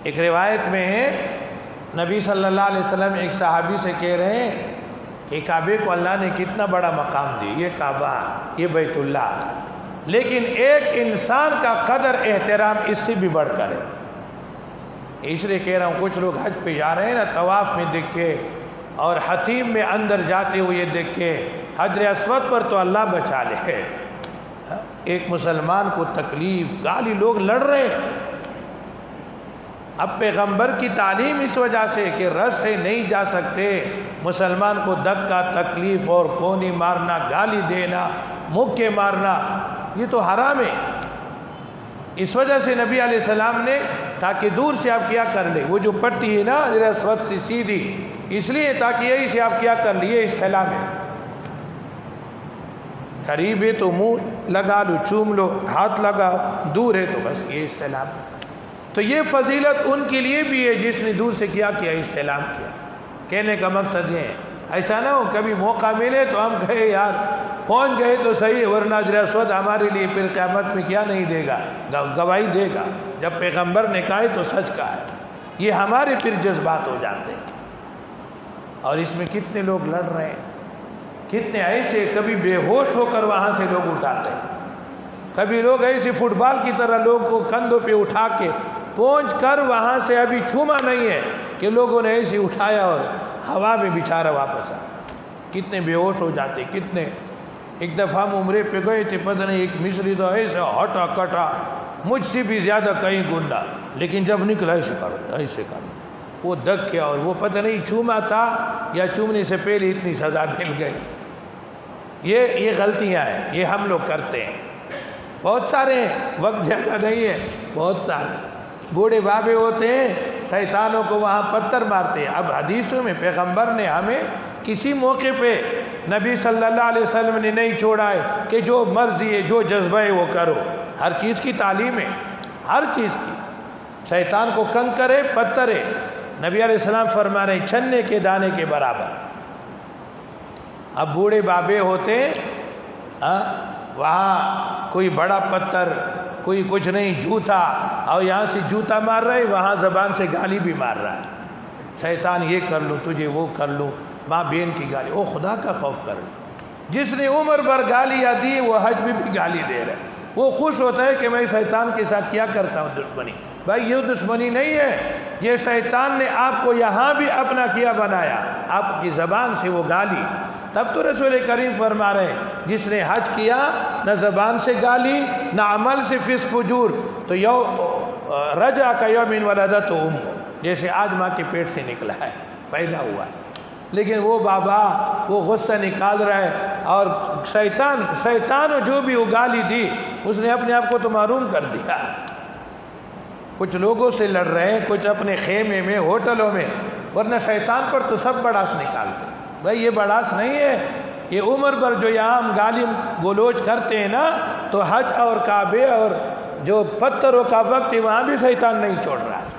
ایک روایت میں ہے نبی صلی اللہ علیہ وسلم ایک صحابی سے کہہ رہے ہیں کہ کعبے کو اللہ نے کتنا بڑا مقام دی، یہ کعبہ، یہ بیت اللہ، لیکن ایک انسان کا قدر احترام اس سے بھی بڑھ کر ہے۔ اس لیے کہہ رہا ہوں کچھ لوگ حج پہ جا رہے ہیں نا، طواف میں دیکھ کے اور حتیم میں اندر جاتے ہوئے دیکھ کے، حجر اسود پر تو اللہ بچا لے، ایک مسلمان کو تکلیف، گالی، لوگ لڑ رہے ہیں۔ اب پیغمبر کی تعلیم اس وجہ سے کہ رش سے نہیں جا سکتے، مسلمان کو دھکا، تکلیف اور کونی مارنا، گالی دینا، مکے مارنا، یہ تو حرام ہے۔ اس وجہ سے نبی علیہ السلام نے، تاکہ دور سے آپ کیا کر لیں، وہ جو پٹی ہے نا حجر اسود سے سیدھی، اس لیے تاکہ یہی سے آپ کیا کر لیں، یہ استلام ہے۔ قریب ہے تو منہ لگا لو، چوم لو، ہاتھ لگاؤ، دور ہے تو بس یہ استلام ہے۔ تو یہ فضیلت ان کے لیے بھی ہے جس نے دور سے کیا استلام کیا۔ کہنے کا مقصد یہ ہے ایسا نہ ہو کبھی موقع ملے تو ہم کہے یار پہنچ گئے تو صحیح، ورنہ حجر اسود ہمارے لیے پھر قیامت میں کیا نہیں دے گا؟ گواہی دے گا۔ جب پیغمبر نے کہا ہے تو سچ کہا ہے۔ یہ ہمارے پھر جذبات ہو جاتے ہیں، اور اس میں کتنے لوگ لڑ رہے ہیں، کتنے ایسے کبھی بے ہوش ہو کر وہاں سے لوگ اٹھاتے ہیں، کبھی لوگ ایسے فٹ بال کی طرح لوگ کو کندھوں پہ اٹھا کے پہنچ کر وہاں سے ابھی چھوما نہیں ہے کہ لوگوں نے ایسے اٹھایا اور ہوا میں بچھارا واپس آ، کتنے بے ہوش ہو جاتے۔ کتنے، ایک دفعہ ہم عمرے پہ گئے تھے، پتہ نہیں ایک مصری تو ایسے ہٹا کٹا، مجھ سے بھی زیادہ کہیں گنڈا، لیکن جب نکلا ایسے کرو، وہ دگ کیا، اور وہ پتہ نہیں چھوما تھا یا چومنے سے پہلے اتنی سزا مل گئی۔ یہ غلطیاں ہیں، یہ ہم لوگ کرتے ہیں، بہت سارے ہیں، وقت زیادہ نہیں ہے، بہت سارے بوڑھے بابے ہوتے ہیں شیطانوں کو وہاں پتھر مارتے ہیں۔ اب حدیثوں میں پیغمبر نے ہمیں کسی موقع پہ نبی صلی اللہ علیہ وسلم نے نہیں چھوڑا ہے کہ جو مرضی ہے جو جذبہ ہے وہ کرو۔ ہر چیز کی تعلیم ہے، ہر چیز کی۔ شیطان کو کنگ کرے پتھر ہے، نبی علیہ السلام فرما رہے ہیں چھنے کے دانے کے برابر۔ اب بوڑھے بابے ہوتے وہاں کوئی بڑا پتھر کوئی کچھ نہیں جوتا، اور یہاں سے جوتا مار رہا ہے وہاں زبان سے گالی بھی مار رہا ہے۔ شیطان یہ کر لوں تجھے وہ کر لوں، ماں بہن کی گالی، او خدا کا خوف کر لوں۔ جس نے عمر بھر گالیاں دی وہ حج میں بھی گالی دے رہا ہے، وہ خوش ہوتا ہے کہ میں شیطان کے ساتھ کیا کرتا ہوں دشمنی۔ بھائی یہ دشمنی نہیں ہے، یہ شیطان نے آپ کو یہاں بھی اپنا کیا بنایا، آپ کی زبان سے وہ گالی۔ تب تو رسول کریم فرما رہے ہیں جس نے حج کیا نہ زبان سے گالی نہ عمل سے فسق فجور تو رجع کا یوم ولدت امہ، جیسے آج ماں کے پیٹ سے نکلا ہے، پیدا ہوا ہے۔ لیکن وہ بابا وہ غصہ نکال رہا ہے، اور شیطان جو بھی وہ گالی دی اس نے اپنے آپ کو تو معروم کر دیا۔ کچھ لوگوں سے لڑ رہے ہیں، کچھ اپنے خیمے میں ہوٹلوں میں، ورنہ شیطان پر تو سب بڑاس نکالتے۔ بھائی یہ بڑاس نہیں ہے، یہ عمر بھر جو یہاں ہم گالی گلوچ کرتے ہیں نا، تو حج اور کعبے اور جو پتھروں کا وقت ہے وہاں بھی شیطان نہیں چھوڑ رہا ہے۔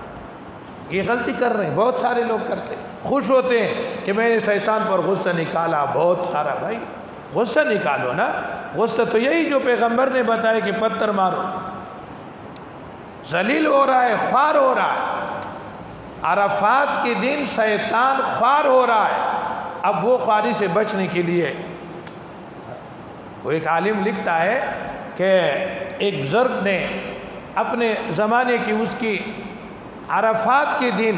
یہ غلطی کر رہے ہیں، بہت سارے لوگ کرتے ہیں، خوش ہوتے ہیں کہ میں نے شیطان پر غصہ نکالا بہت سارا۔ بھائی غصہ نکالو نا، غصہ تو یہی جو پیغمبر نے بتایا کہ پتھر مارو۔ ذلیل ہو رہا ہے، خوار ہو رہا ہے، عرفات کے دن شیطان خوار ہو رہا ہے۔ اب وہ خواری سے بچنے کے لیے وہ ایک عالم لکھتا ہے کہ ایک بزرگ نے اپنے زمانے کی اس کی عرفات کے دن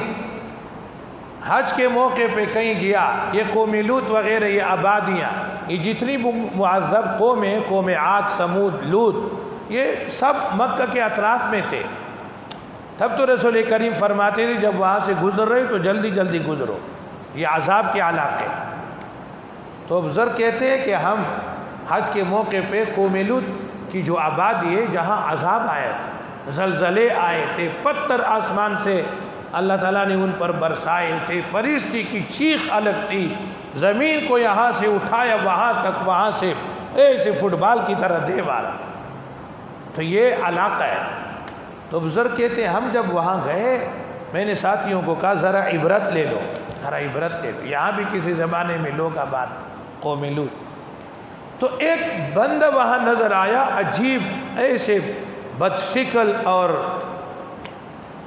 حج کے موقع پہ کہیں گیا، یہ قوم لوط وغیرہ یہ آبادیاں، یہ جتنی معذب قوم ہیں، قوم عاد سمود لوط، یہ سب مکہ کے اطراف میں تھے۔ تب تو رسول کریم فرماتے تھے جب وہاں سے گزر رہے تو جلدی جلدی گزرو، یہ عذاب کے علاقے۔ تو بزرگ کہتے ہیں کہ ہم حج کے موقع پہ قوم لوط کی جو آبادی ہے جہاں عذاب آئے تھے، زلزلے آئے تھے، پتھر آسمان سے اللہ تعالیٰ نے ان پر برسائے تھے، فرشتے کی چیخ الگ تھی، زمین کو یہاں سے اٹھایا وہاں تک، وہاں سے ایسے فٹ بال کی طرح دے مارا۔ تو یہ علاقہ ہے۔ تو بزرگ کہتے ہیں ہم جب وہاں گئے، میں نے ساتھیوں کو کہا ذرا عبرت لے لو، ذرا عبرت لے لو، یہاں بھی کسی زمانے میں لوگ آباد قوم لوط۔ تو ایک بندہ وہاں نظر آیا عجیب، ایسے بدشکل، اور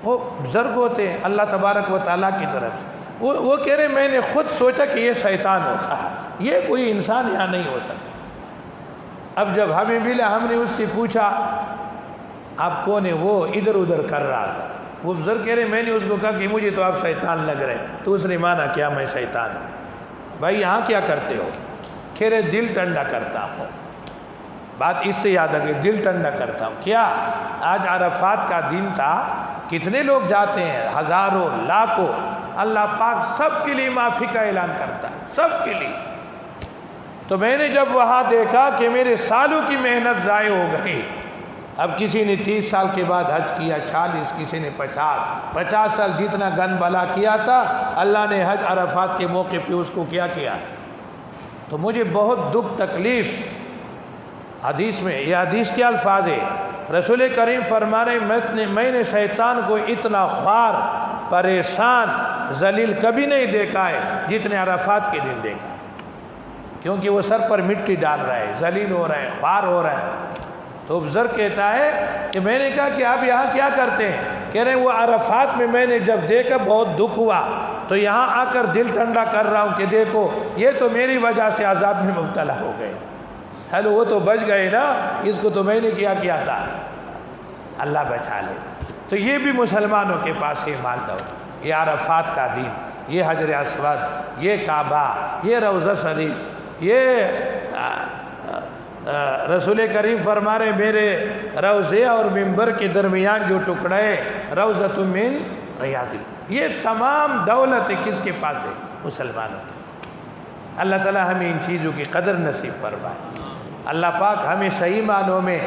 وہ بزرگ ہوتے ہیں اللہ تبارک و تعالیٰ کی طرف، وہ کہہ رہے میں نے خود سوچا کہ یہ شیطان ہوگا، یہ کوئی انسان یہاں نہیں ہو سکتا۔ اب جب ہمیں ملا ہم نے اس سے پوچھا آپ کون ہے؟ وہ ادھر ادھر کر رہا تھا۔ وہ بزرگ کہہ رہے میں نے اس کو کہا کہ مجھے تو آپ شیطان لگ رہے ہیں، تو اس نے مانا کیا میں شیطان ہوں؟ بھائی یہاں کیا کرتے ہو؟ کہہ رہے دل ٹھنڈا کرتا ہوں۔ بات اس سے یاد آ گئی، دل ٹھنڈا کرتا ہوں۔ کیا آج عرفات کا دن تھا، کتنے لوگ جاتے ہیں، ہزاروں لاکھوں، اللہ پاک سب کے لیے معافی کا اعلان کرتا ہے، سب کے لیے۔ تو میں نے جب وہاں دیکھا کہ میرے سالوں کی محنت ضائع ہو گئی۔ اب کسی نے 30 سال کے بعد حج کیا، 40، کسی نے 50 سال، جتنا گن بلا کیا تھا اللہ نے حج عرفات کے موقع پہ اس کو کیا کیا۔ تو مجھے بہت دکھ تکلیف، حدیث میں یہ حدیث کے الفاظ ہے، رسول کریم فرما رہے میں نے شیطان کو اتنا خوار، پریشان، ذلیل کبھی نہیں دیکھا ہے جتنے عرفات کے دن دیکھا، کیونکہ وہ سر پر مٹی ڈال رہا ہے، ذلیل ہو رہا ہے، خوار ہو رہا ہے۔ تو بزرگ کہتا ہے کہ میں نے کہا کہ آپ یہاں کیا کرتے ہیں؟ کہہ رہے ہیں وہ عرفات میں میں نے جب دیکھا بہت دکھ ہوا، تو یہاں آ کر دل ٹھنڈا کر رہا ہوں کہ دیکھو یہ تو میری وجہ سے عذاب میں مبتلا ہو گئے، ہیلو وہ تو بچ گئے نا، اس کو تو میں نے کیا تھا، اللہ بچا لے۔ تو یہ بھی مسلمانوں کے پاس ہے مال دولت، یہ عرفات کا دن، یہ حجر اسود، یہ کعبہ، یہ روضہ شریف، یہ رسول کریم فرما رہے میرے روضے اور منبر کے درمیان جو ٹکڑا ہے روضۃ من ریاض الجنہ، یہ تمام دولت کس کے پاس ہے؟ مسلمانوں کی۔ اللہ تعالی ہمیں ان چیزوں کی قدر نصیب فرمائے، اللہ پاک ہمیں صحیح معنوں میں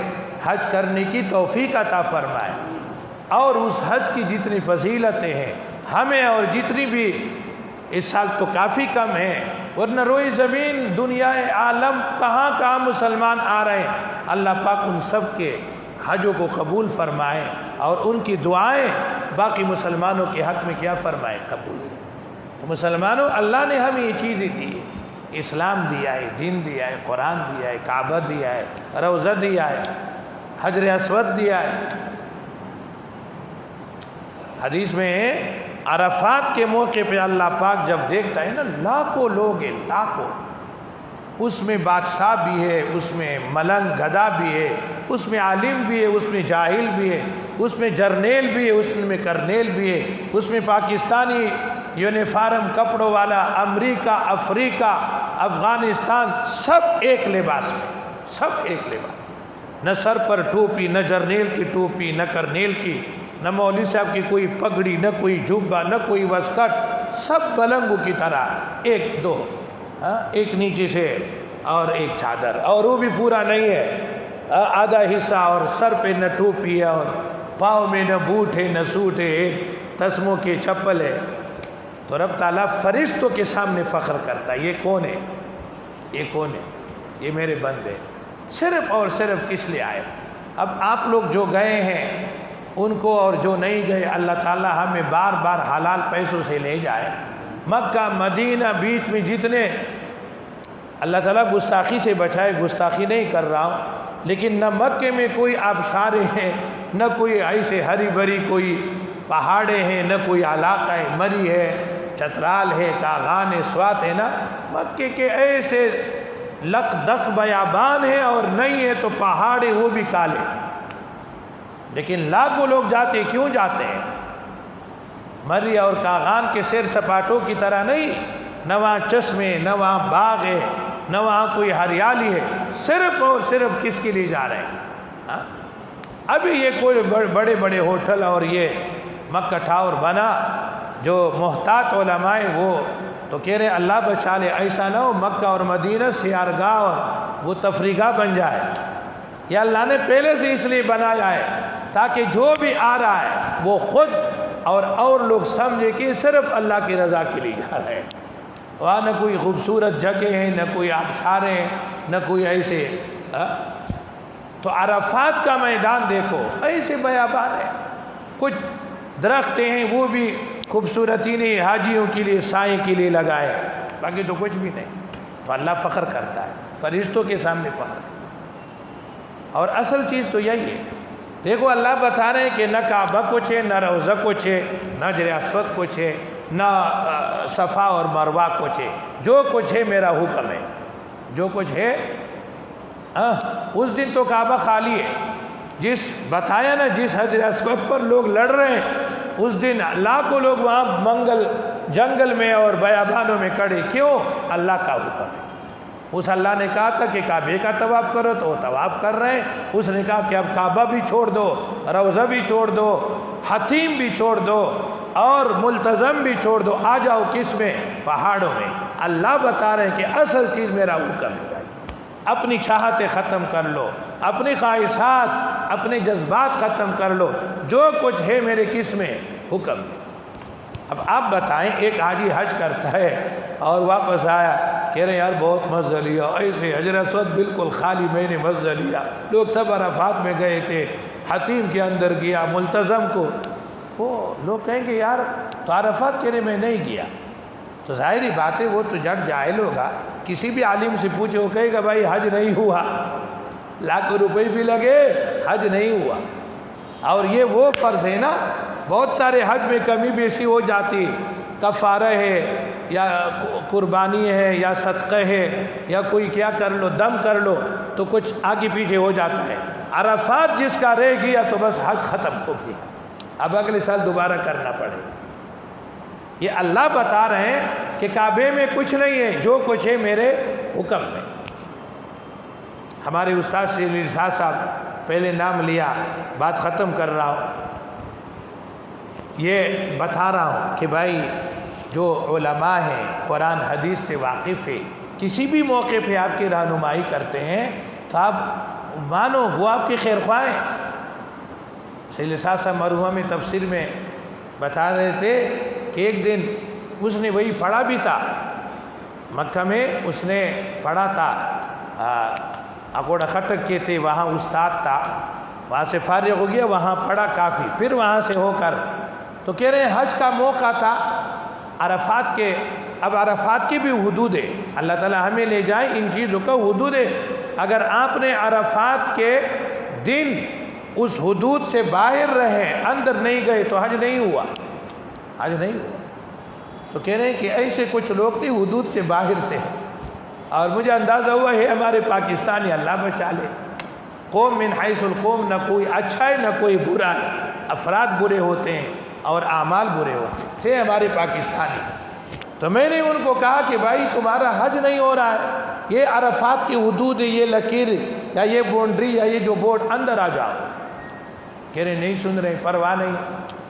حج کرنے کی توفیق عطا فرمائے۔ اور اس حج کی جتنی فضیلتیں ہیں ہمیں اور جتنی بھی اس سال تو کافی کم ہیں، ورنہ روئے زمین دنیا عالم کہاں کہاں مسلمان آ رہے ہیں، اللہ پاک ان سب کے حجوں کو قبول فرمائے اور ان کی دعائیں باقی مسلمانوں کے حق میں کیا فرمائے، قبول۔ تو مسلمانوں، اللہ نے ہمیں یہ چیزیں دی ہے، اسلام دیا ہے، دین دیا ہے، قرآن دیا ہے، کعبہ دیا ہے، روضہ دیا ہے، حجر اسود دیا ہے۔ حدیث میں عرفات کے موقع پہ اللہ پاک جب دیکھتا ہے نا لاکھوں لوگ ہیں، لاکھوں، اس میں بادشاہ بھی ہے، اس میں ملنگ گدھا بھی ہے، اس میں عالم بھی ہے، اس میں جاہل بھی ہے، اس میں جرنیل بھی ہے، اس میں کرنیل بھی ہے، اس میں پاکستانی یونیفارم کپڑوں والا، امریکہ، افریقہ، افغانستان، سب ایک لباس میں، سب ایک لباس، نہ سر پر ٹوپی، نہ جرنیل کی ٹوپی، نہ کرنیل کی، نہ مولوی صاحب کی کوئی پگڑی، نہ کوئی جھبا، نہ کوئی وسکٹ، سب ملنگوں کی طرح ایک دو، ایک نیچے سے اور ایک چادر، اور وہ بھی پورا نہیں ہے، آدھا حصہ، اور سر پہ نہ ٹوپی ہے، اور پاؤں میں نہ بوٹ ہے، نہ سوٹ ہے، ایک تسموں کی چپل ہے۔ تو رب تعالیٰ فرشتوں کے سامنے فخر کرتا ہے، یہ کون ہے، یہ کون ہے، یہ میرے بندے، صرف اور صرف کس لیے آئے۔ اب آپ لوگ جو گئے ہیں ان کو، اور جو نہیں گئے، اللہ تعالیٰ ہمیں بار بار حلال پیسوں سے لے جائے۔ مکہ مدینہ بیچ میں جتنے، اللہ تعالیٰ گستاخی سے بچائے، گستاخی نہیں کر رہا ہوں، لیکن نہ مکے میں کوئی آبشاریں ہیں، نہ کوئی ایسے ہری بھری کوئی پہاڑیں ہیں، نہ کوئی علاقہ ہے، مری ہے، چترال ہے، کاغان ہے، سوات ہے، نا مکے کے ایسے لق دق بیابان ہیں، اور نہیں ہے تو پہاڑے وہ بھی کالے، لیکن لاکھوں لوگ جاتے، کیوں جاتے ہیں؟ مری اور کاغان کے سیر سپاٹوں کی طرح نہیں، نہ وہاں چشمے، نہ وہاں باغ ہے، نہ وہاں کوئی ہریالی ہے، صرف اور صرف کس کے لیے جا رہے ہیں؟ ابھی یہ کوئی بڑے بڑے ہوٹل اور یہ مکہ ٹاور بنا، جو محتاط علماء وہ تو کہہ رہے اللہ بچا لے، ایسا نہ ہو مکہ اور مدینہ سیارگاہ اور وہ تفریح بن جائے۔ یہ اللہ نے پہلے سے اس لیے بنایا ہے تاکہ جو بھی آ رہا ہے وہ خود اور لوگ سمجھے کہ صرف اللہ کی رضا کے لیے جا رہے ہیں۔ وہاں نہ کوئی خوبصورت جگہ ہے، نہ کوئی آبشاریں ہیں، نہ کوئی ایسے۔ تو عرفات کا میدان دیکھو، ایسے بیابان ہے، کچھ درخت ہیں وہ بھی خوبصورتی نہیں، حاجیوں کے لیے سائے کے لیے لگائے، باقی تو کچھ بھی نہیں۔ تو اللہ فخر کرتا ہے، فرشتوں کے سامنے فخر کرتا ہے۔ اور اصل چیز تو یہی ہے، دیکھو اللہ بتا رہے ہیں کہ نہ کعبہ کچھ ہے، نہ روضہ کچھ ہے، نہ حجر اسود کچھ ہے، نہ صفا اور مروہ کچھ ہے، جو کچھ ہے میرا حکم ہے، جو کچھ ہے۔ اس دن تو کعبہ خالی ہے، جس بتایا نا جس حجر اسود پر لوگ لڑ رہے ہیں، اس دن لاکھوں لوگ وہاں جنگل میں اور بیابانوں میں کھڑے، کیوں؟ اللہ کا حکم ہے۔ اس اللہ نے کہا تھا کہ کعبے کا طواف کرو تو وہ طواف کر رہے ہیں، اس نے کہا کہ اب کعبہ بھی چھوڑ دو، روضہ بھی چھوڑ دو، حتیم بھی چھوڑ دو، اور ملتزم بھی چھوڑ دو، آ جاؤ کس میں؟ پہاڑوں میں۔ اللہ بتا رہے ہیں کہ اصل چیز میرا حکم ہے، اپنی چاہتیں ختم کر لو، اپنی خواہشات، اپنے جذبات ختم کر لو، جو کچھ ہے میرے کس میں؟ حکم میں۔ اب آپ بتائیں، ایک حاجی حج کرتا ہے اور واپس آیا، کہہ رہے یار بہت مزہ لیا، ایسے حجر اسود بالکل خالی، میں نے مزہ لیا، لوگ سب عرفات میں گئے تھے، حتیم کے اندر گیا، ملتزم کو، وہ لوگ کہیں گے یار تو عرفات کہہ رہے میں نہیں گیا، تو ظاہری بات ہے وہ تو جٹ جاہل ہوگا، کسی بھی عالم سے پوچھے وہ کہے گا بھائی حج نہیں ہوا، لاکھوں روپے بھی لگے، حج نہیں ہوا۔ اور یہ وہ فرض ہے نا، بہت سارے حج میں کمی بیشی ہو جاتی، کفارہ ہے یا قربانی ہے یا صدقہ ہے یا کوئی کیا کر لو، دم کر لو، تو کچھ آگے پیچھے ہو جاتا ہے۔ عرفات جس کا رہ گیا تو بس حج ختم ہو گیا، اب اگلے سال دوبارہ کرنا پڑے۔ یہ اللہ بتا رہے ہیں کہ کعبے میں کچھ نہیں ہے، جو کچھ ہے میرے حکم میں۔ ہمارے استاد سے مرزا صاحب، پہلے نام لیا، بات ختم کر رہا ہوں، یہ بتا رہا ہوں کہ بھائی جو علماء ہیں، قرآن حدیث سے واقف ہے، کسی بھی موقع پہ آپ کی رہنمائی کرتے ہیں تو آپ مانو وہ آپ کے خیر خواہ ہیں، سلساسہ مرحوم میں تفسیر میں بتا رہے تھے کہ ایک دن اس نے وہی پڑھا بھی تھا، مکہ میں اس نے پڑھا تھا، اکوڑا خٹک کے تھے، وہاں استاد تھا، وہاں سے فارغ ہو گیا، وہاں پڑھا کافی، پھر وہاں سے ہو کر تو کہہ رہے ہیں حج کا موقع تھا، عرفات کے، اب عرفات کی بھی حدود ہے، اللہ تعالی ہمیں لے جائے، ان چیزوں کا حدود ہے، اگر آپ نے عرفات کے دن اس حدود سے باہر رہے، اندر نہیں گئے تو حج نہیں ہوا، حج نہیں ہوا۔ تو کہہ رہے ہیں کہ ایسے کچھ لوگ تھے حدود سے باہر تھے، اور مجھے اندازہ ہوا ہے ہمارے پاکستانی، اللہ بچا لے، قوم من حیث القوم، نہ کوئی اچھا ہے نہ کوئی برا ہے، افراد برے ہوتے ہیں اور اعمال برے ہوتے تھے ہمارے پاکستانی۔ تو میں نے ان کو کہا کہ بھائی تمہارا حج نہیں ہو رہا ہے، یہ عرفات کی حدود ہے، یہ لکیر یا یہ باؤنڈری یا یہ جو بورڈ، اندر آ جاؤ۔ کہہ رہے نہیں سن رہے، پرواہ نہیں،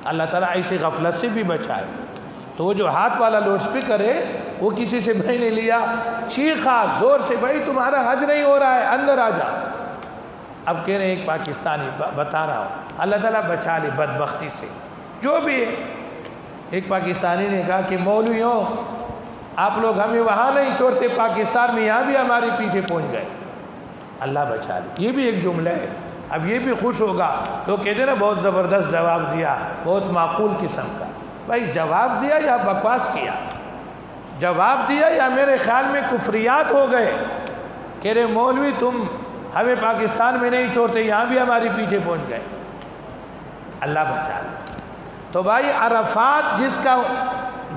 اللہ تعالیٰ ایسی غفلت سے بھی بچائے۔ تو وہ جو ہاتھ والا لاؤڈ اسپیکر ہے وہ کسی سے میں نے لیا، چیخا زور سے، بھائی تمہارا حج نہیں ہو رہا ہے، اندر آ جاؤ۔ اب کہہ رہے ایک پاکستانی، بتا رہا ہوں اللہ تعالیٰ بچا لے بدبختی سے جو بھی ہے۔ ایک پاکستانی نے کہا کہ مولویوں آپ لوگ ہمیں وہاں نہیں چھوڑتے، پاکستان میں یہاں بھی ہمارے پیچھے پہنچ گئے، اللہ بچا لے۔ یہ بھی ایک جملہ ہے، اب یہ بھی خوش ہوگا، لوگ کہتے ہیں نا بہت زبردست جواب دیا، بہت معقول قسم کا۔ بھائی جواب دیا یا بکواس کیا؟ جواب دیا یا میرے خیال میں کفریات ہو گئے؟ کہہ رہے مولوی تم ہمیں پاکستان میں نہیں چھوڑتے، یہاں بھی ہمارے پیچھے پہنچ گئے، اللہ بچا لے۔ تو بھائی عرفات جس کا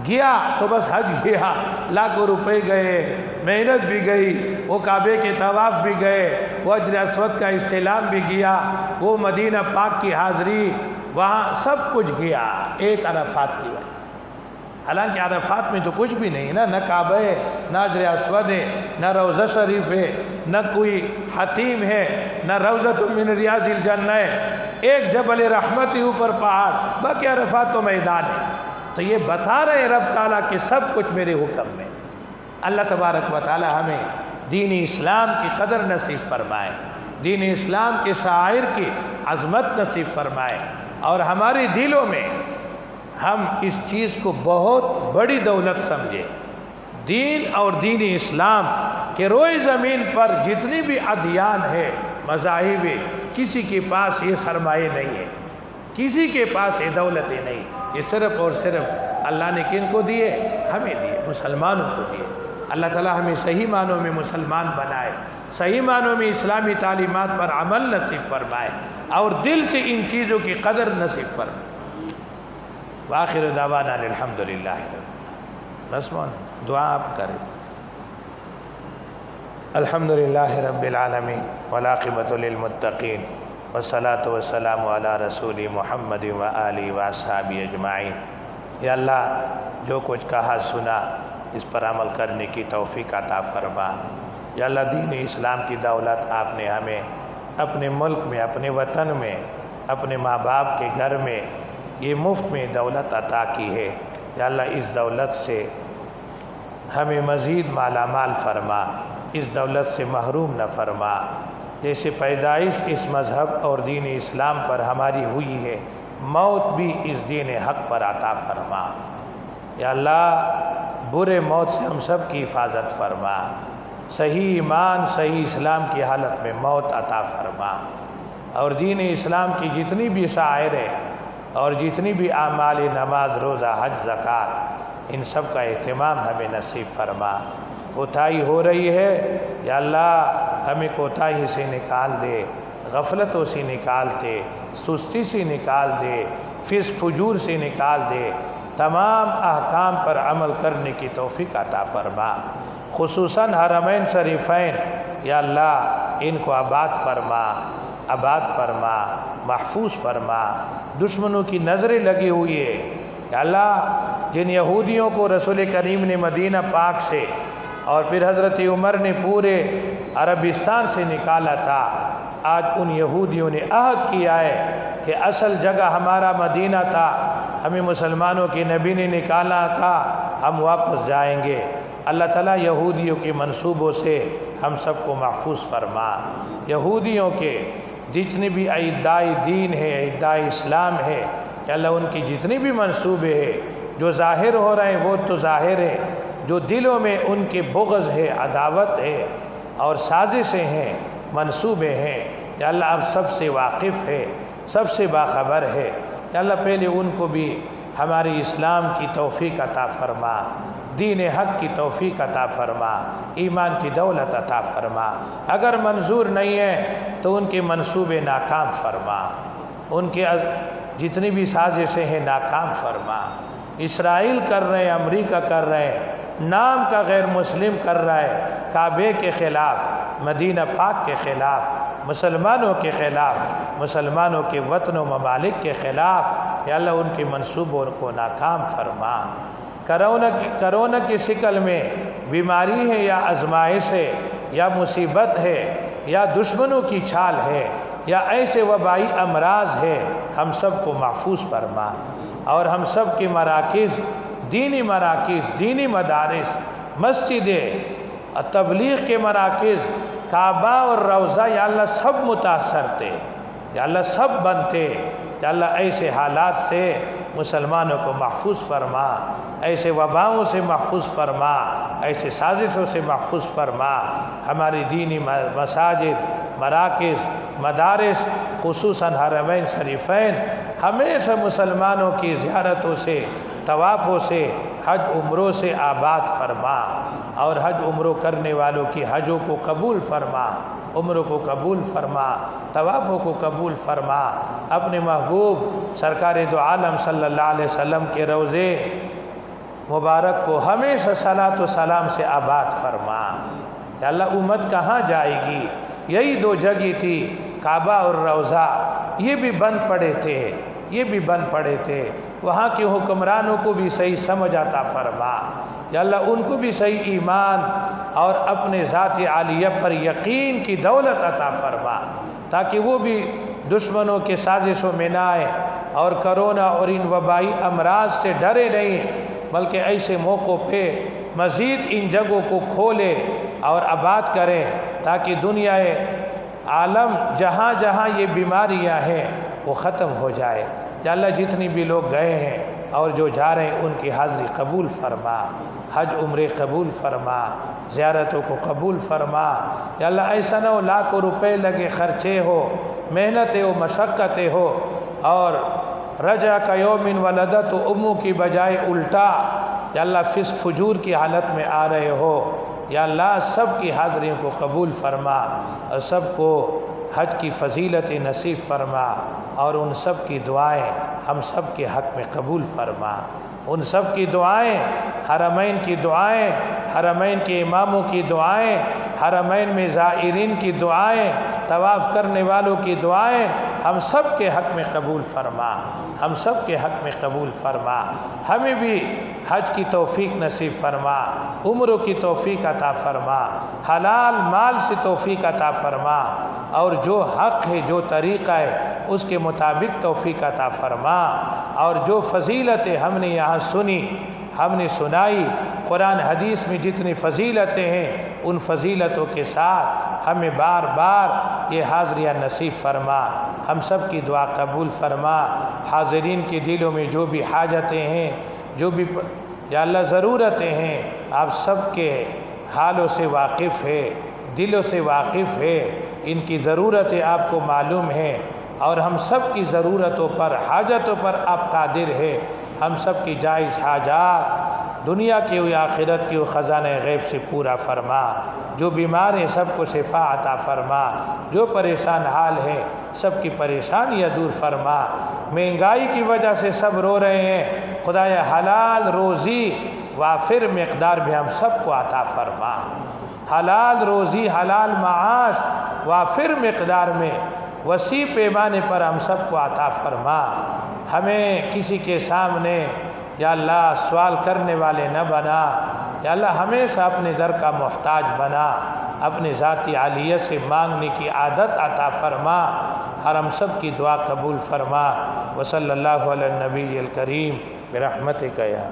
گیا تو بس حج گیا، لاکھوں روپے گئے، محنت بھی گئی، وہ کعبے کے طواف بھی گئے، وہ حجر اسود کا استلام بھی گیا، وہ مدینہ پاک کی حاضری، وہاں سب کچھ گیا ایک عرفات کی وجہ۔ حالانکہ عرفات میں تو کچھ بھی نہیں نا، نہ کعبہ ہے، نہ حجر اسود ہے، نہ روضہ شریف ہے، نہ کوئی حتیم ہے، نہ روضۃ من ریاض الجنہ ہے، ایک جبل رحمت ہی اوپر پہاڑ، باقی عرفات تو میدان ہے۔ تو یہ بتا رہے رب تعالیٰ کہ سب کچھ میرے حکم میں۔ اللہ تبارک و تعالیٰ ہمیں دین اسلام کی قدر نصیب فرمائے، دین اسلام کے شاعر کی عظمت نصیب فرمائے، اور ہمارے دلوں میں ہم اس چیز کو بہت بڑی دولت سمجھے، دین اور دین اسلام کہ روئے زمین پر جتنی بھی ادیان ہے، مذاہب ہے، کسی کے پاس یہ سرمایہ نہیں ہے، کسی کے پاس یہ دولتیں نہیں، یہ صرف اور صرف اللہ نے کن کو دیے؟ ہمیں دیے، مسلمانوں کو دیے۔ اللہ تعالیٰ ہمیں صحیح معنوں میں مسلمان بنائے، صحیح معنوں میں اسلامی تعلیمات پر عمل نصیب فرمائے، اور دل سے ان چیزوں کی قدر نصیب فرمائے۔ وآخر دعوانا الحمدللہ۔ بس دعا آپ کریں۔ الحمدللہ رب العالمین والعاقبۃ للمتقین والصلاۃ والسلام علی رسول محمد وآلہ واصحابہ اجمعین۔ یا اللہ جو کچھ کہا سنا اس پر عمل کرنے کی توفیق عطا فرما۔ یا اللہ دین اسلام کی دولت آپ نے ہمیں اپنے ملک میں، اپنے وطن میں، اپنے ماں باپ کے گھر میں یہ مفت میں دولت عطا کی ہے۔ یا اللہ اس دولت سے ہمیں مزید مالا مال فرما، اس دولت سے محروم نہ فرما۔ جیسے پیدائش اس مذہب اور دین اسلام پر ہماری ہوئی ہے، موت بھی اس دین حق پر عطا فرما۔ یا اللہ برے موت سے ہم سب کی حفاظت فرما، صحیح ایمان صحیح اسلام کی حالت میں موت عطا فرما، اور دین اسلام کی جتنی بھی شعائر ہیں اور جتنی بھی اعمال نماز روزہ حج زکوٰۃ، ان سب کا اہتمام ہمیں نصیب فرما۔ کوتاہی ہو رہی ہے یا اللہ ہمیں کوتاہی سے نکال دے، غفلتوں سے نکال دے، سستی سے نکال دے، فسق فجور سے نکال دے، تمام احکام پر عمل کرنے کی توفیق عطا فرما۔ خصوصاً حرمین شریفین یا اللہ ان کو آباد فرما، آباد فرما، محفوظ فرما۔ دشمنوں کی نظریں لگی ہوئی ہے یا اللہ، جن یہودیوں کو رسول کریم نے مدینہ پاک سے اور پھر حضرت عمر نے پورے عربستان سے نکالا تھا، آج ان یہودیوں نے عہد کیا ہے کہ اصل جگہ ہمارا مدینہ تھا، ہمیں مسلمانوں کے نبی نے نکالا تھا، ہم واپس جائیں گے۔ اللہ تعالیٰ یہودیوں کے منصوبوں سے ہم سب کو محفوظ فرما، یہودیوں کے جتنی بھی اعدائی دین ہے، اعدائی اسلام ہے، یا اللہ ان کی جتنی بھی منصوبے ہیں جو ظاہر ہو رہے ہیں وہ تو ظاہر ہے، جو دلوں میں ان کے بغض ہے، عداوت ہے اور سازشیں ہیں، منصوبے ہیں، یا اللہ آپ سب سے واقف ہے، سب سے باخبر ہے۔ یا اللہ پہلے ان کو بھی ہماری اسلام کی توفیق عطا فرما، دین حق کی توفیق عطا فرما، ایمان کی دولت عطا فرما۔ اگر منظور نہیں ہے تو ان کے منصوبے ناکام فرما، ان کے جتنی بھی سازشیں ہیں ناکام فرما۔ اسرائیل کر رہے ہیں، امریکہ کر رہے ہیں، نام کا غیر مسلم کر رہا ہے، کعبے کے خلاف، مدینہ پاک کے خلاف، مسلمانوں کے خلاف، مسلمانوں کے وطن و ممالک کے خلاف، یا اللہ ان کے منصوبوں کو ناکام فرما۔ کرونا کی شکل میں بیماری ہے یا آزمائش ہے یا مصیبت ہے یا دشمنوں کی چھال ہے یا ایسے وبائی امراض ہے، ہم سب کو محفوظ فرما، اور ہم سب کے مراکز، دینی مدارس، مسجدیں، تبلیغ کے مراکز، کعبہ اور روضہ، یا اللہ سب متاثر تھے، یا اللہ سب بنتے، یا اللہ ایسے حالات سے مسلمانوں کو محفوظ فرما، ایسے وباؤں سے محفوظ فرما، ایسے سازشوں سے محفوظ فرما۔ ہماری دینی مساجد، مراکز، مدارس، خصوصاً حرمین شریفین ہمیشہ مسلمانوں کی زیارتوں سے، طوافوں سے، حج عمروں سے آباد فرما، اور حج عمروں کرنے والوں کی حجوں کو قبول فرما، عمروں کو قبول فرما، طوافوں کو قبول فرما۔ اپنے محبوب سرکار دو عالم صلی اللہ علیہ وسلم کے روضے مبارک کو ہمیشہ صلاۃ و سلام سے آباد فرما۔ یا اللہ امت کہاں جائے گی؟ یہی دو جگہ تھی، کعبہ اور روضہ، یہ بھی بند پڑے تھے، وہاں کے حکمرانوں کو بھی صحیح سمجھ عطا فرما، یا اللہ ان کو بھی صحیح ایمان اور اپنے ذات عالیہ پر یقین کی دولت عطا فرما، تاکہ وہ بھی دشمنوں کے سازشوں میں نہ آئے اور کرونا اور ان وبائی امراض سے ڈرے نہیں، بلکہ ایسے موقعوں پہ مزید ان جگہوں کو کھولے اور آباد کریں، تاکہ دنیا عالم جہاں جہاں یہ بیماریاں ہیں وہ ختم ہو جائے۔ یا اللہ جتنی بھی لوگ گئے ہیں اور جو جا رہے ہیں ان کی حاضری قبول فرما، حج عمرے قبول فرما، زیارتوں کو قبول فرما۔ یا اللہ ایسا نہ ہو لاکھوں روپے لگے، خرچے ہو، محنتیں ہو، مشقتیں ہو، اور رجع کا یوم ولدت امو کی بجائے الٹا، یا اللہ فسق فجور کی حالت میں آ رہے ہو، یا اللہ سب کی حاضریوں کو قبول فرما اور سب کو حج کی فضیلت نصیب فرما، اور ان سب کی دعائیں ہم سب کے حق میں قبول فرما۔ ان سب کی دعائیں، حرمین کی دعائیں، حرمین کے اماموں کی دعائیں، حرمین میں زائرین کی دعائیں، طواف کرنے والوں کی دعائیں ہم سب کے حق میں قبول فرما، ہم سب کے حق میں قبول فرما۔ ہمیں بھی حج کی توفیق نصیب فرما، عمروں کی توفیق عطا فرما، حلال مال سے توفیق عطا فرما، اور جو حق ہے، جو طریقہ ہے اس کے مطابق توفیق عطا فرما، اور جو فضیلتیں ہم نے یہاں سنی، ہم نے سنائی، قرآن حدیث میں جتنی فضیلتیں ہیں ان فضیلتوں کے ساتھ ہمیں بار بار یہ حاضریاں نصیب فرما، ہم سب کی دعا قبول فرما۔ حاضرین کے دلوں میں جو بھی حاجتیں ہیں، جو بھی یا اللہ ضرورتیں ہیں، آپ سب کے حالوں سے واقف ہے، دلوں سے واقف ہے، ان کی ضرورتیں آپ کو معلوم ہیں، اور ہم سب کی ضرورتوں پر، حاجتوں پر آپ قادر ہے۔ ہم سب کی جائز حاجات دنیا کی و آخرت کی و خزانہ غیب سے پورا فرما۔ جو بیمار ہیں سب کو شفا عطا فرما، جو پریشان حال ہیں سب کی پریشانیاں دور فرما۔ مہنگائی کی وجہ سے سب رو رہے ہیں، خدایا حلال روزی وافر مقدار بھی ہم سب کو عطا فرما، حلال روزی، حلال معاش وافر مقدار میں، وسیع پیمانے پر ہم سب کو عطا فرما۔ ہمیں کسی کے سامنے یا اللہ سوال کرنے والے نہ بنا، یا اللہ ہمیشہ اپنے در کا محتاج بنا، اپنے ذاتی عالیہ سے مانگنے کی عادت عطا فرما، اور ہم سب کی دعا قبول فرما۔ وصلی اللہ علی النبی الکریم برحمتک یا